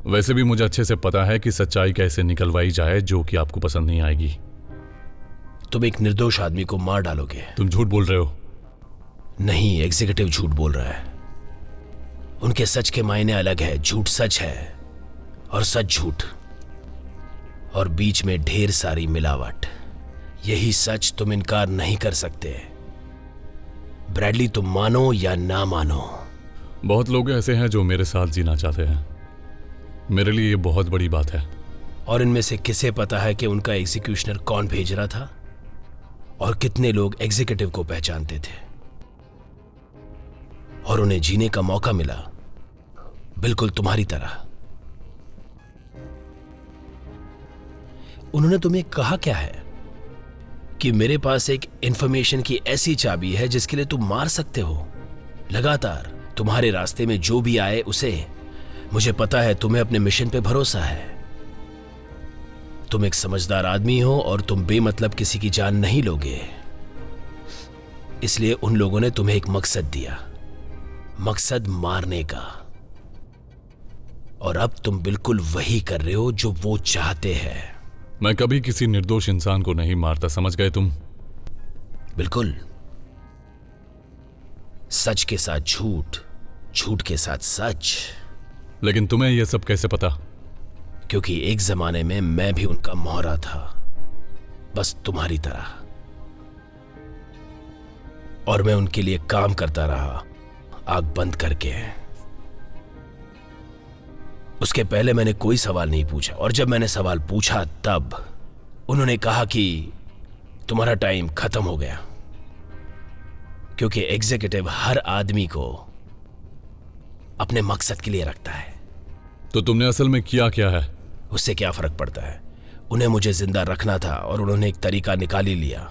वैसे भी मुझे अच्छे से पता है कि सच्चाई कैसे निकलवाई जाए जो कि आपको पसंद नहीं आएगी। तुम एक निर्दोष आदमी को मार डालोगे। तुम झूठ बोल रहे हो। नहीं, एग्जीक्यूटिव झूठ बोल रहा है। उनके सच के मायने अलग है। झूठ सच है और सच झूठ, और बीच में ढेर सारी मिलावट। यही सच तुम इनकार नहीं कर सकते। ब्रैडली, तुम मानो या ना मानो। बहुत लोग ऐसे हैं जो मेरे साथ जीना चाहते हैं। मेरे लिए ये बहुत बड़ी बात है। और इनमें से किसे पता है कि उनका एग्जीक्यूशनर कौन भेज रहा था और कितने लोग एग्जीक्यूटिव को पहचानते थे और उन्हें जीने का मौका मिला, बिल्कुल तुम्हारी तरह। उन्होंने तुम्हें कहा क्या है कि मेरे पास एक इंफॉर्मेशन की ऐसी चाबी है जिसके लिए तुम मार सकते हो। लगातार तुम्हारे रास्ते में जो भी आए उसे, मुझे पता है तुम्हें अपने मिशन पे भरोसा है। तुम एक समझदार आदमी हो और तुम बेमतलब किसी की जान नहीं लोगे। इसलिए उन लोगों ने तुम्हें एक मकसद दिया, मकसद मारने का। और अब तुम बिल्कुल वही कर रहे हो जो वो चाहते हैं। मैं कभी किसी निर्दोष इंसान को नहीं मारता, समझ गए तुम? बिल्कुल। सच के साथ झूठ, झूठ के साथ सच। लेकिन तुम्हें यह सब कैसे पता? क्योंकि एक जमाने में मैं भी उनका मोहरा था, बस तुम्हारी तरह। और मैं उनके लिए काम करता रहा, आंख बंद करके। उसके पहले मैंने कोई सवाल नहीं पूछा, और जब मैंने सवाल पूछा तब उन्होंने कहा कि तुम्हारा टाइम खत्म हो गया। क्योंकि एग्जीक्यूटिव हर आदमी को अपने मकसद के लिए रखता है। तो तुमने असल में किया क्या है? उससे क्या फर्क पड़ता है? उन्हें मुझे जिंदा रखना था और उन्होंने एक तरीका निकाल ही लिया।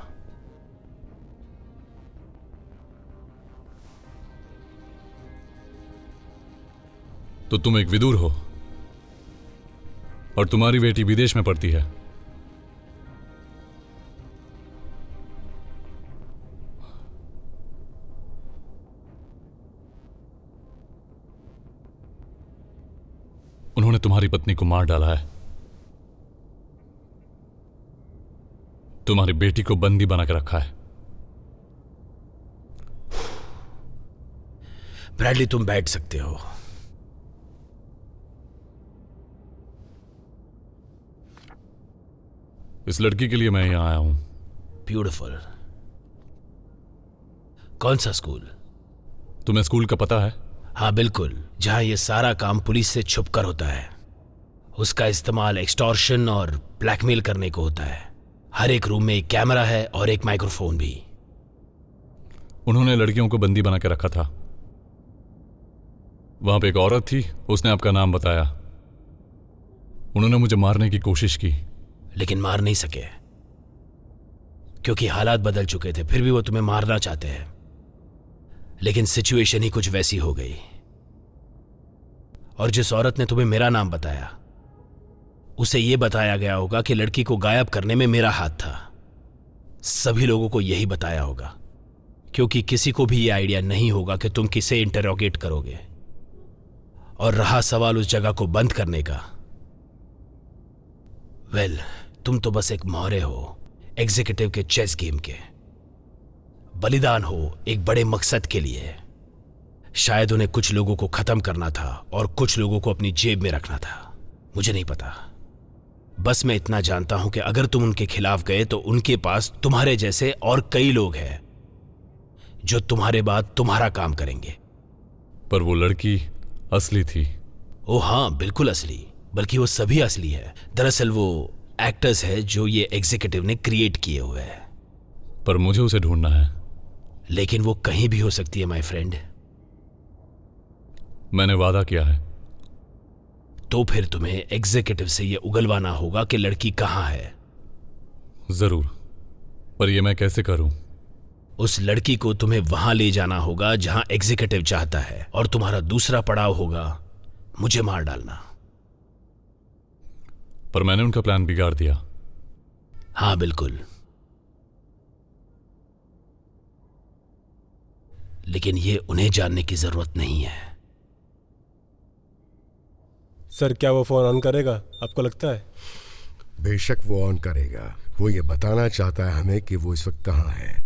तो तुम एक विदुर हो और तुम्हारी बेटी विदेश में पढ़ती है। उन्होंने तुम्हारी पत्नी को मार डाला है। तुम्हारी बेटी को बंदी बना के रखा है। ब्रैडली, तुम बैठ सकते हो। इस लड़की के लिए मैं यहां आया हूं। ब्यूटीफुल। कौन सा स्कूल? तुम्हें स्कूल का पता है? हाँ बिल्कुल, जहां ये सारा काम पुलिस से छुपकर होता है। उसका इस्तेमाल एक्सटॉर्शन और ब्लैकमेल करने को होता है। हर एक रूम में एक कैमरा है और एक माइक्रोफोन भी। उन्होंने लड़कियों को बंदी बना के रखा था। वहां पे एक औरत थी, उसने आपका नाम बताया। उन्होंने मुझे मारने की कोशिश की, लेकिन मार नहीं सके क्योंकि हालात बदल चुके थे। फिर भी वो तुम्हें मारना चाहते हैं, लेकिन सिचुएशन ही कुछ वैसी हो गई। और जिस औरत ने तुम्हें मेरा नाम बताया, उसे यह बताया गया होगा कि लड़की को गायब करने में मेरा हाथ था। सभी लोगों को यही बताया होगा, क्योंकि किसी को भी यह आइडिया नहीं होगा कि तुम किसे इंटरोगेट करोगे। और रहा सवाल उस जगह को बंद करने का, वेल, तुम तो बस एक मोहरे हो एग्जीक्यूटिव के चेस गेम के। बलिदान हो एक बड़े मकसद के लिए। शायद उन्हें कुछ लोगों को खत्म करना था और कुछ लोगों को अपनी जेब में रखना था। मुझे नहीं पता। बस मैं इतना जानता हूं कि अगर तुम उनके खिलाफ गए तो उनके पास तुम्हारे जैसे और कई लोग हैं जो तुम्हारे बाद तुम्हारा काम करेंगे। पर वो लड़की असली थी। ओ हाँ, बिल्कुल असली, बल्कि वो सभी असली है। दरअसल वो एक्टर्स है जो ये एग्जीक्यूटिव ने क्रिएट किए हुए हैं। पर मुझे उसे ढूंढना है। लेकिन वो कहीं भी हो सकती है माय फ्रेंड। मैंने वादा किया है। तो फिर तुम्हें एग्जीक्यूटिव से ये उगलवाना होगा कि लड़की कहाँ है। जरूर, पर यह मैं कैसे करूं? उस लड़की को तुम्हें वहां ले जाना होगा जहां एग्जीक्यूटिव चाहता है, और तुम्हारा दूसरा पड़ाव होगा मुझे मार डालना। पर मैंने उनका प्लान बिगाड़ दिया। हाँ बिल्कुल, लेकिन ये उन्हें जानने की जरूरत नहीं है। सर, क्या वो फोन ऑन करेगा, आपको लगता है? बेशक वो ऑन करेगा। वो ये बताना चाहता है हमें कि वो इस वक्त कहाँ है।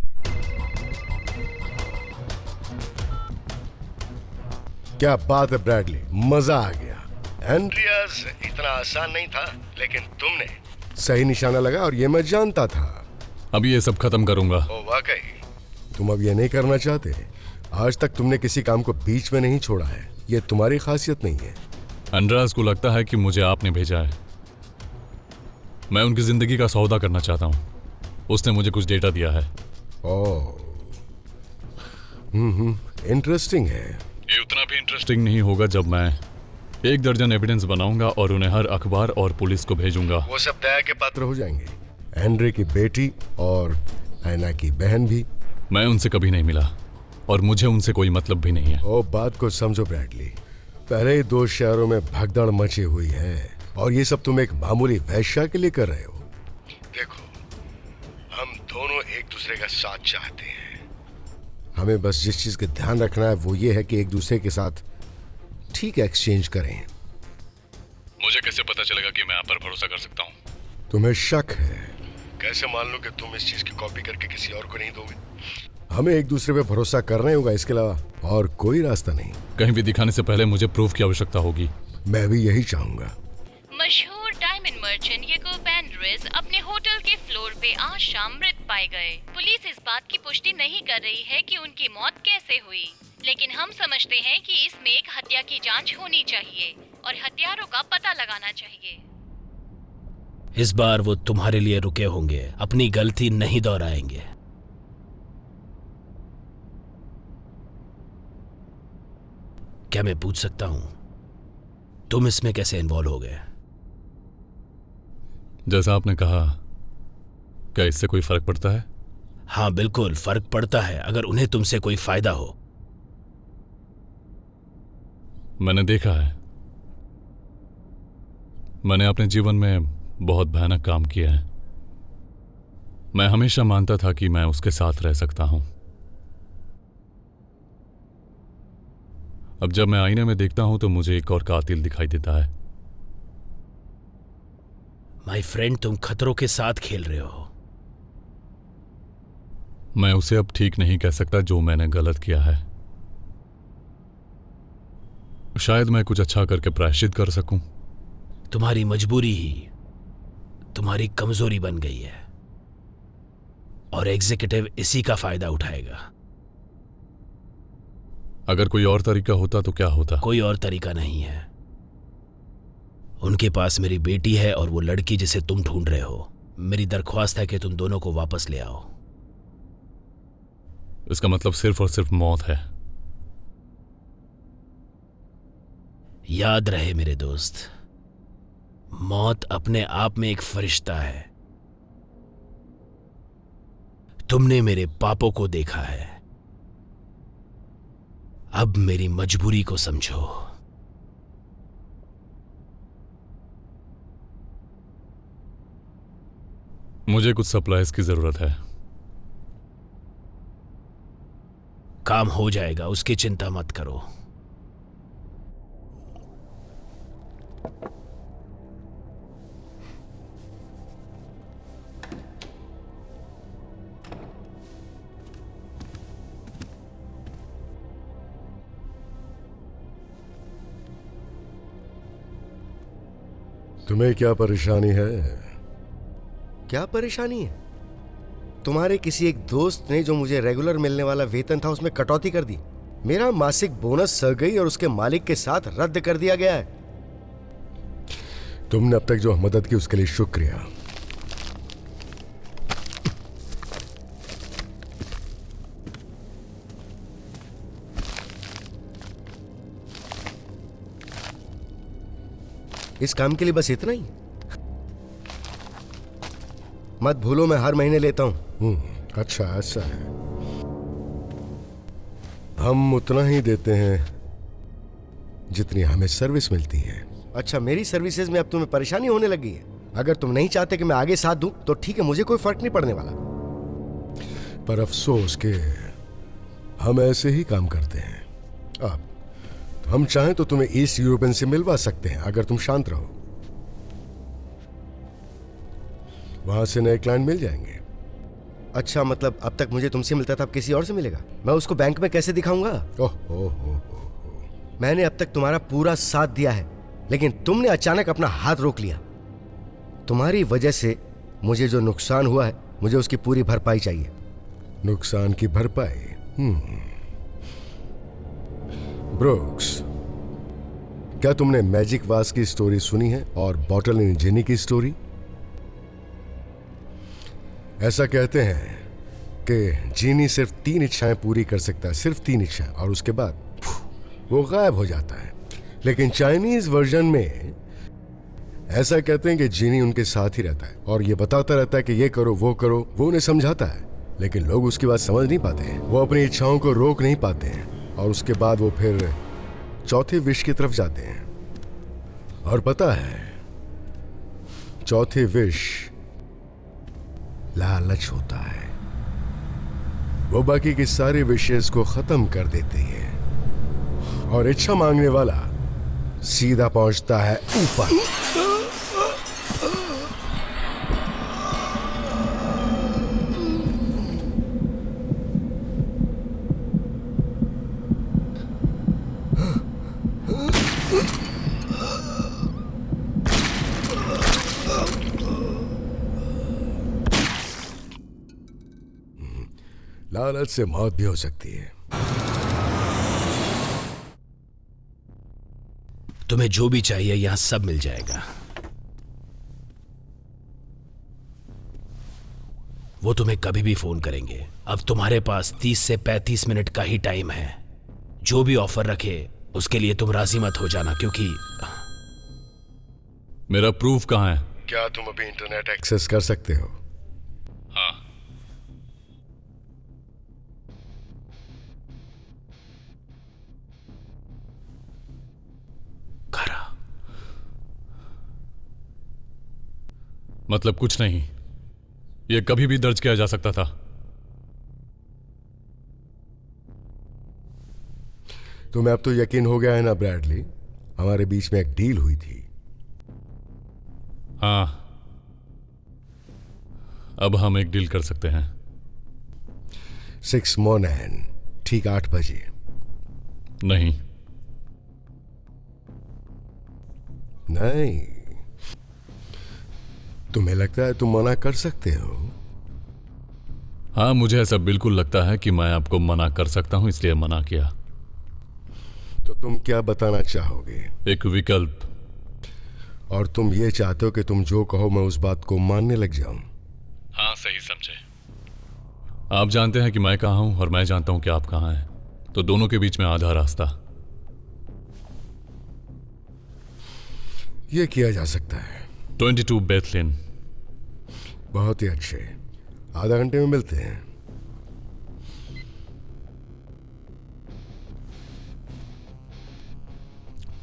क्या बात है ब्रैडली, मजा आ गया। एंड्रियास इतना आसान नहीं था, लेकिन तुमने सही निशाना लगा और ये मैं जानता था। अब ये सब खत्म करूंगा। ओ वाकई, तुम अब ये नहीं करना चाहते? आज तक तुमने किसी काम को बीच में नहीं छोड़ा है। ये तुम्हारी खासियत नहीं है। एंड्रियास को लगता है कि मुझे आपने भेजा है। मैं उनकी जिंदगी का सौदा करना चाहता हूँ। उसने मुझे कुछ डेटा दिया है। ओह, इंटरेस्टिंग है। ये उतना भी इंटरेस्टिंग नहीं होगा जब मैं 1 दर्जन एविडेंस बनाऊंगा और उन्हें हर अखबार और पुलिस को भेजूंगा। वो सब दया के पात्र हो जाएंगे। एंड्रे की बेटी और ऐना की बहन भी। मैं उनसे कभी नहीं मिला और मुझे उनसे कोई मतलब भी नहीं है। ओ, बात को समझो ब्रैडली। पहले ही 2 शहरों में भगदड़ मची हुई है और ये सब तुम एक मामूली वैश्या के लिए कर रहे हो। देखो, हम दोनों एक दूसरे का साथ चाहते हैं। हमें बस जिस चीज का ध्यान रखना है वो ये है कि एक दूसरे के साथ ठीक एक्सचेंज करें। मुझे कैसे पता चलेगा कि मैं आप पर भरोसा कर सकता हूँ? तुम्हें शक है? कैसे मान लो कि तुम इस चीज की कॉपी करके किसी और को नहीं दोगे? हमें एक दूसरे पे भरोसा करना ही होगा, इसके अलावा और कोई रास्ता नहीं। कहीं भी दिखाने से पहले मुझे प्रूफ की आवश्यकता होगी। मैं भी यही चाहूंगा। मशहूर डायमंड मर्चेंट याकूब एंड्रेस अपने होटल के फ्लोर पे आज शाम मृत पाए गए। पुलिस इस बात की पुष्टि नहीं कर रही है कि उनकी मौत कैसे हुई, लेकिन हम समझते हैं कि इसमें एक हत्या की जांच होनी चाहिए और हत्यारों का पता लगाना चाहिए। इस बार वो तुम्हारे लिए रुके होंगे, अपनी गलती नहीं दोहराएंगे। क्या मैं पूछ सकता हूं तुम इसमें कैसे इन्वॉल्व हो गए? जैसा आपने कहा, क्या इससे कोई फर्क पड़ता है? हाँ बिल्कुल फर्क पड़ता है, अगर उन्हें तुमसे कोई फायदा हो। मैंने देखा है। मैंने अपने जीवन में बहुत भयानक काम किया है। मैं हमेशा मानता था कि मैं उसके साथ रह सकता हूं। अब जब मैं आईने में देखता हूं तो मुझे एक और कातिल दिखाई देता है। माय फ्रेंड, तुम खतरों के साथ खेल रहे हो। मैं उसे अब ठीक नहीं कह सकता जो मैंने गलत किया है। शायद मैं कुछ अच्छा करके प्रायश्चित कर सकूं। तुम्हारी मजबूरी ही तुम्हारी कमजोरी बन गई है और एग्जीक्यूटिव इसी का फायदा उठाएगा। अगर कोई और तरीका होता तो क्या होता? कोई और तरीका नहीं है। उनके पास मेरी बेटी है और वो लड़की जिसे तुम ढूंढ रहे हो। मेरी दरख्वास्त है कि तुम दोनों को वापस ले आओ। इसका मतलब सिर्फ और सिर्फ मौत है। याद रहे मेरे दोस्त, मौत अपने आप में एक फरिश्ता है। तुमने मेरे पापों को देखा है, अब मेरी मजबूरी को समझो। मुझे कुछ सप्लाईज की जरूरत है। काम हो जाएगा, उसकी चिंता मत करो। तुम्हें क्या परेशानी है? क्या परेशानी है? तुम्हारे किसी एक दोस्त ने जो मुझे रेगुलर मिलने वाला वेतन था उसमें कटौती कर दी। मेरा मासिक बोनस सर्गई और उसके मालिक के साथ रद्द कर दिया गया है। तुमने अब तक जो मदद की उसके लिए शुक्रिया। इस काम के लिए बस इतना ही? मत भूलो मैं हर महीने लेता हूं। अच्छा ऐसा है। हम उतना ही देते हैं जितनी हमें सर्विस मिलती है। अच्छा, मेरी सर्विसेज में अब तुम्हें परेशानी होने लगी है। अगर तुम नहीं चाहते कि मैं आगे साथ दूं तो ठीक है, मुझे कोई फर्क नहीं पड़ने वाला। पर अफसोस के हम ऐसे ही काम करते हैं। अब हम चाहें तो तुम्हें ईस्ट यूरोपियन से मिलवा सकते हैं अगर तुम शांत रहो। वहां से नए क्लाइंट मिल जाएंगे। अच्छा, मतलब अब तक मुझे तुमसे मिलता था, अब किसी और से मिलेगा? मैं उसको बैंक में कैसे दिखाऊंगा? ओह मैंने अब तक तुम्हारा पूरा साथ दिया है, लेकिन तुमने अचानक अपना हाथ रोक लिया। तुम्हारी वजह से मुझे जो नुकसान हुआ है, मुझे उसकी पूरी भरपाई चाहिए। नुकसान की भरपाई? ब्रूक्स, क्या तुमने मैजिक वास की स्टोरी सुनी है और बॉटल इन जिनी की स्टोरी? ऐसा कहते हैं कि जीनी सिर्फ 3 इच्छाएं पूरी कर सकता है, सिर्फ 3 इच्छाएं, और उसके बाद वो गायब हो जाता है। लेकिन चाइनीज वर्जन में ऐसा कहते हैं कि जीनी उनके साथ ही रहता है और ये बताता रहता है कि ये करो वो करो। वो उन्हें समझाता है, लेकिन लोग उसकी बात समझ नहीं पाते हैं। वो अपनी इच्छाओं को रोक नहीं पाते हैं और उसके बाद वो फिर चौथे विश की तरफ जाते हैं। और पता है, चौथे विश लालच होता है। वो बाकी की सारी विशेष को खत्म कर देती है और इच्छा मांगने वाला सीधा पहुंचता है ऊपर। लालच से मौत भी हो सकती है। तुम्हें जो भी चाहिए यहां सब मिल जाएगा। वो तुम्हें कभी भी फोन करेंगे। अब तुम्हारे पास 30 से 35 मिनट का ही टाइम है। जो भी ऑफर रखे उसके लिए तुम राजी मत हो जाना, क्योंकि मेरा प्रूफ कहाँ है? क्या तुम अभी इंटरनेट एक्सेस कर सकते हो? हाँ। मतलब कुछ नहीं, यह कभी भी दर्ज किया जा सकता था। तुम्हें अब तो यकीन हो गया है ना ब्रैडली, हमारे बीच में एक डील हुई थी। हाँ, अब हम एक डील कर सकते हैं। 6 मॉर्निंग, ठीक 8 बजे। नहीं नहीं, तुम्हें लगता है तुम मना कर सकते हो? हाँ, मुझे ऐसा बिल्कुल लगता है कि मैं आपको मना कर सकता हूं, इसलिए मना किया। तो तुम क्या बताना चाहोगे? एक विकल्प। और तुम ये चाहते हो कि तुम जो कहो मैं उस बात को मानने लग जाऊं? हाँ, सही समझे। आप जानते हैं कि मैं कहाँ हूं और मैं जानता हूं कि आप कहाँ हैं, तो दोनों के बीच में आधा रास्ता। यह किया जा सकता है। 22 बेथलेन। बहुत ही अच्छे, आधा घंटे में मिलते हैं।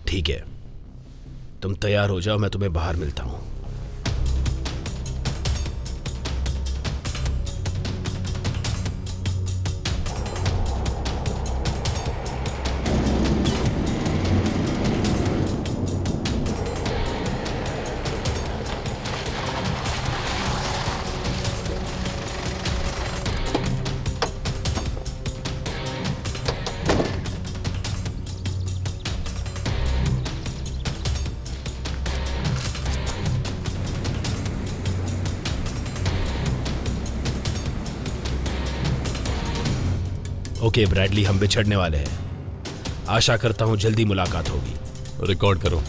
ठीक है, तुम तैयार हो जाओ, मैं तुम्हें बाहर मिलता हूं। ओके ब्रैडली, हम बिछड़ने वाले हैं। आशा करता हूं जल्दी मुलाकात होगी। रिकॉर्ड करो।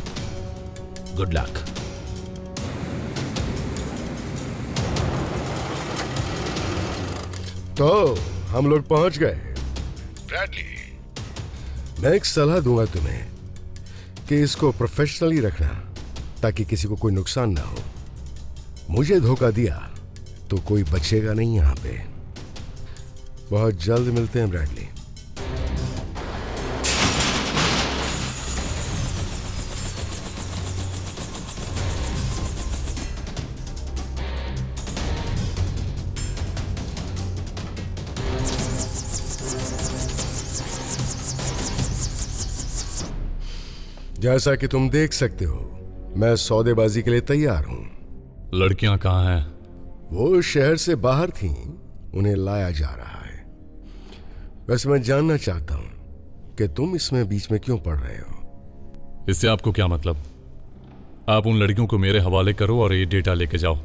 Good luck. तो हम लोग पहुंच गए। ब्रैडली, मैं एक सलाह दूंगा तुम्हें कि इसको प्रोफेशनली रखना ताकि किसी को कोई नुकसान ना हो। मुझे धोखा दिया तो कोई बचेगा नहीं यहां पे। बहुत जल्द मिलते हैं ब्रैडली। जैसा कि तुम देख सकते हो, मैं सौदेबाजी के लिए तैयार हूं। लड़कियां कहाँ हैं? वो शहर से बाहर थीं, उन्हें लाया जा रहा है। वैसे मैं जानना चाहता हूं कि तुम इसमें बीच में क्यों पड़ रहे हो? इससे आपको क्या मतलब? आप उन लड़कियों को मेरे हवाले करो और ये डेटा लेके जाओ।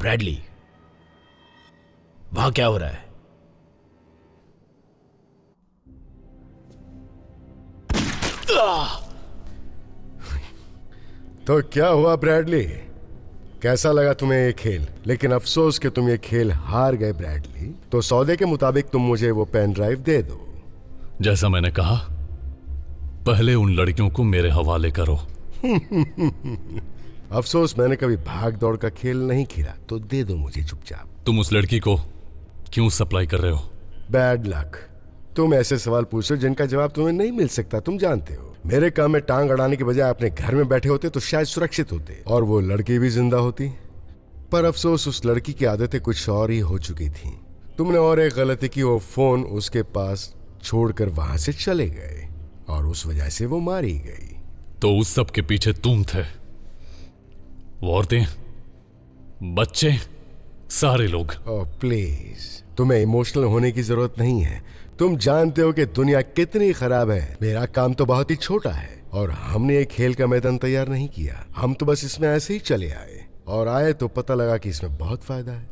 ब्रैडली, वहां क्या हो रहा है? तो क्या हुआ ब्रैडली? कैसा लगा तुम्हें ये खेल? लेकिन अफसोस कि तुम ये खेल हार गए ब्रैडली। तो सौदे के मुताबिक तुम मुझे वो पेन ड्राइव दे दो। जैसा मैंने कहा, पहले उन लड़कियों को मेरे हवाले करो। अफसोस मैंने कभी भाग दौड़ का खेल नहीं खेला, तो दे दो मुझे चुपचाप। तुम उस लड़की को क्यों सप्लाई कर रहे हो? Bad luck. तुम ऐसे सवाल पूछो जिनका जवाब तुम्हें नहीं मिल सकता। तुम जानते हो, मेरे काम में टांग अड़ाने के बजाय अपने घर में बैठे होते तो शायद सुरक्षित होते और वो लड़की भी जिंदा होती। पर अफसोस उस लड़की की आदतें कुछ और ही हो चुकी थी। तुमने और एक गलती की, वो फोन उसके पास छोड़कर वहां से चले गए और उस वजह से वो मारी गई। तो उस सब के पीछे तुम थे? वो औरतें, बच्चे, सारे लोग। ओह प्लीज, तुम्हें इमोशनल होने की जरूरत नहीं है। तुम जानते हो कि दुनिया कितनी खराब है। मेरा काम तो बहुत ही छोटा है और हमने एक खेल का मैदान तैयार नहीं किया। हम तो बस इसमें ऐसे ही चले आए और आए तो पता लगा कि इसमें बहुत फायदा है।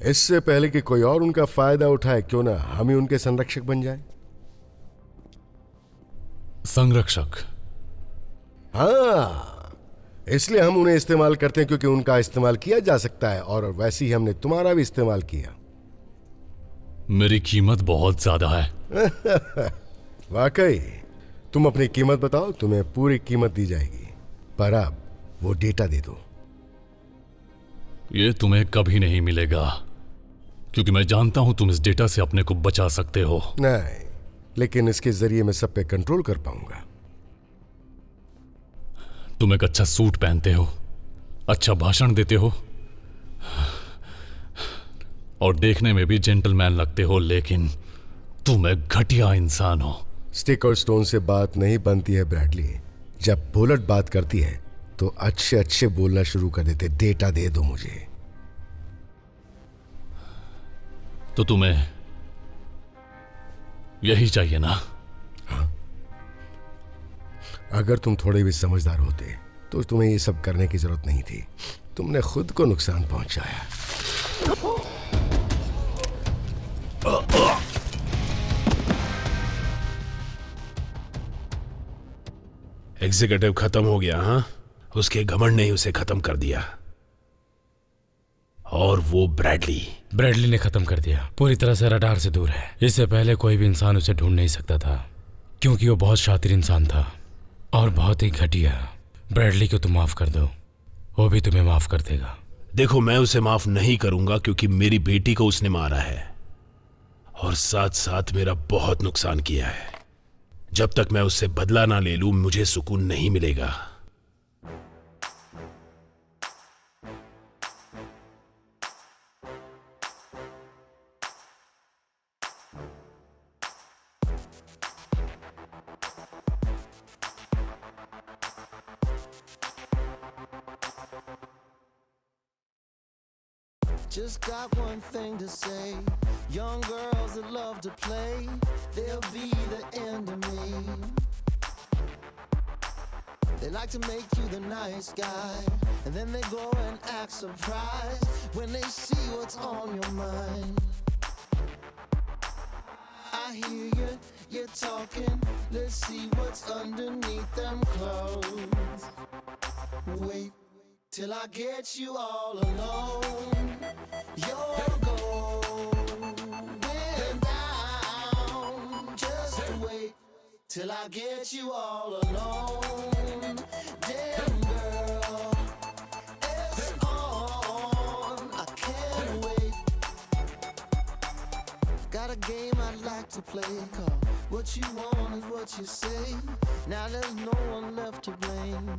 इससे पहले कि कोई और उनका फायदा उठाए, क्यों ना हम ही उनके संरक्षक बन जाएं? संरक्षक? हाँ, इसलिए हम उन्हें इस्तेमाल करते हैं क्योंकि उनका इस्तेमाल किया जा सकता है और वैसे ही हमने तुम्हारा भी इस्तेमाल किया। मेरी कीमत बहुत ज्यादा है। वाकई? तुम अपनी कीमत बताओ, तुम्हें पूरी कीमत दी जाएगी। पर अब वो डेटा दे दो। ये तुम्हें कभी नहीं मिलेगा क्योंकि मैं जानता हूं तुम इस डेटा से अपने को बचा सकते हो। नहीं, लेकिन इसके जरिए मैं सब पे कंट्रोल कर पाऊंगा। तुम एक अच्छा सूट पहनते हो, अच्छा भाषण देते हो और देखने में भी जेंटलमैन लगते हो, लेकिन तुम एक घटिया इंसान हो। स्टिक और स्टोन से बात नहीं बनती है ब्रैडली। जब बुलेट बात करती है तो अच्छे अच्छे बोलना शुरू कर देते। डेटा दे दो मुझे। तो तुम्हें यही चाहिए ना? हाँ, अगर तुम थोड़े भी समझदार होते तो तुम्हें ये सब करने की जरूरत नहीं थी। तुमने खुद को नुकसान पहुंचाया। एग्जीक्यूटिव खत्म हो गया। हाँ, उसके घमंड ने उसे खत्म कर दिया। और वो ब्रैडली ने खत्म कर दिया। पूरी तरह से रडार से दूर है। इससे पहले कोई भी इंसान उसे ढूंढ नहीं सकता था क्योंकि वो बहुत शातिर इंसान था और बहुत ही घटिया। ब्रैडली को तुम माफ कर दो, वो भी तुम्हें माफ कर देगा। देखो, मैं उसे माफ नहीं करूंगा क्योंकि मेरी बेटी को उसने मारा है और साथ साथ मेरा बहुत नुकसान किया है। जब तक मैं उससे बदला ना ले लूं, मुझे सुकून नहीं मिलेगा। Just got one thing to say. Young girls that love to play, they'll be the end of me. They like to make you the nice guy, and then they go and act surprised when they see what's on your mind. I hear you, you're talking, let's see what's underneath them clothes. Wait till I get you all alone. You're going down. Just wait till I get you all alone. Damn girl, it's on. I can't wait. Got a game I'd like to play called What You Want Is What You Say. Now there's no one left to blame.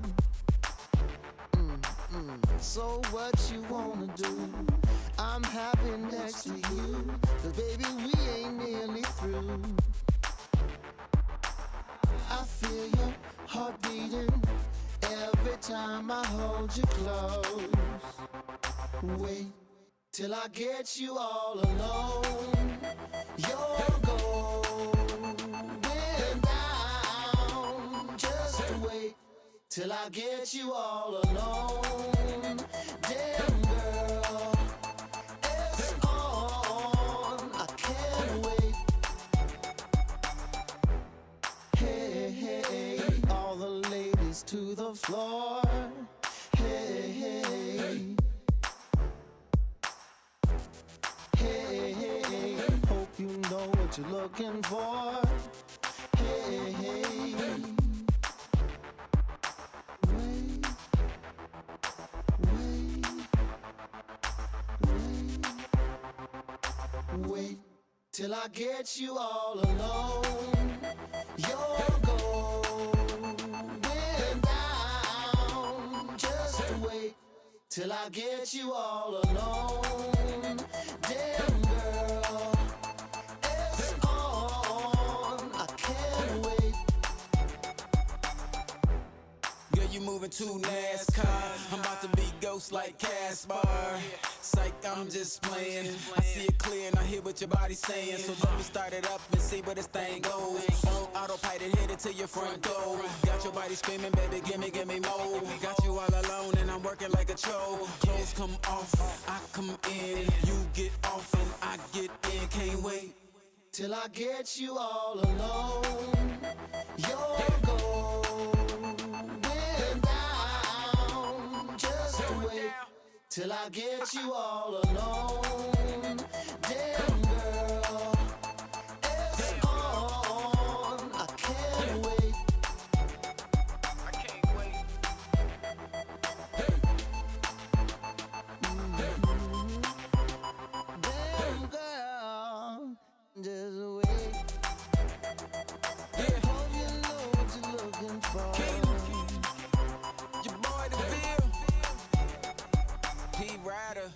So what you wanna do? I'm happy next to you, 'cause baby we ain't nearly through. I feel your heart beating every time I hold you close. Wait till I get you all alone. You're going down. Just wait till I get you all alone. Damn girl, floor. Hey, hey. Hey, hey. Hope you know what you're looking for. Hey, hey. Wait, wait, wait till I get you all alone. You're going down. Just wait till I get you all alone. Damn girl, it's on. I can't wait. Girl, you moving too NASCAR. I'm about to be ghost like Caspar. Psych, I'm just playing. I see it clear and I hear what your body's saying. So let me start it up and see where this thing goes. On autopilot, hit it to your front door. Got your body screaming, baby, give me more. Got you all alone and I'm working like a chore. Clothes come off, I come in. You get off and I get in. Can't wait till I get you all alone. You're going down. Just wait till I get you all alone. Damn girl, it's on. I can't wait. I can't wait. Damn girl, just wait. Hope you know what you're looking for. Your boy, the Bill. P. Ryder.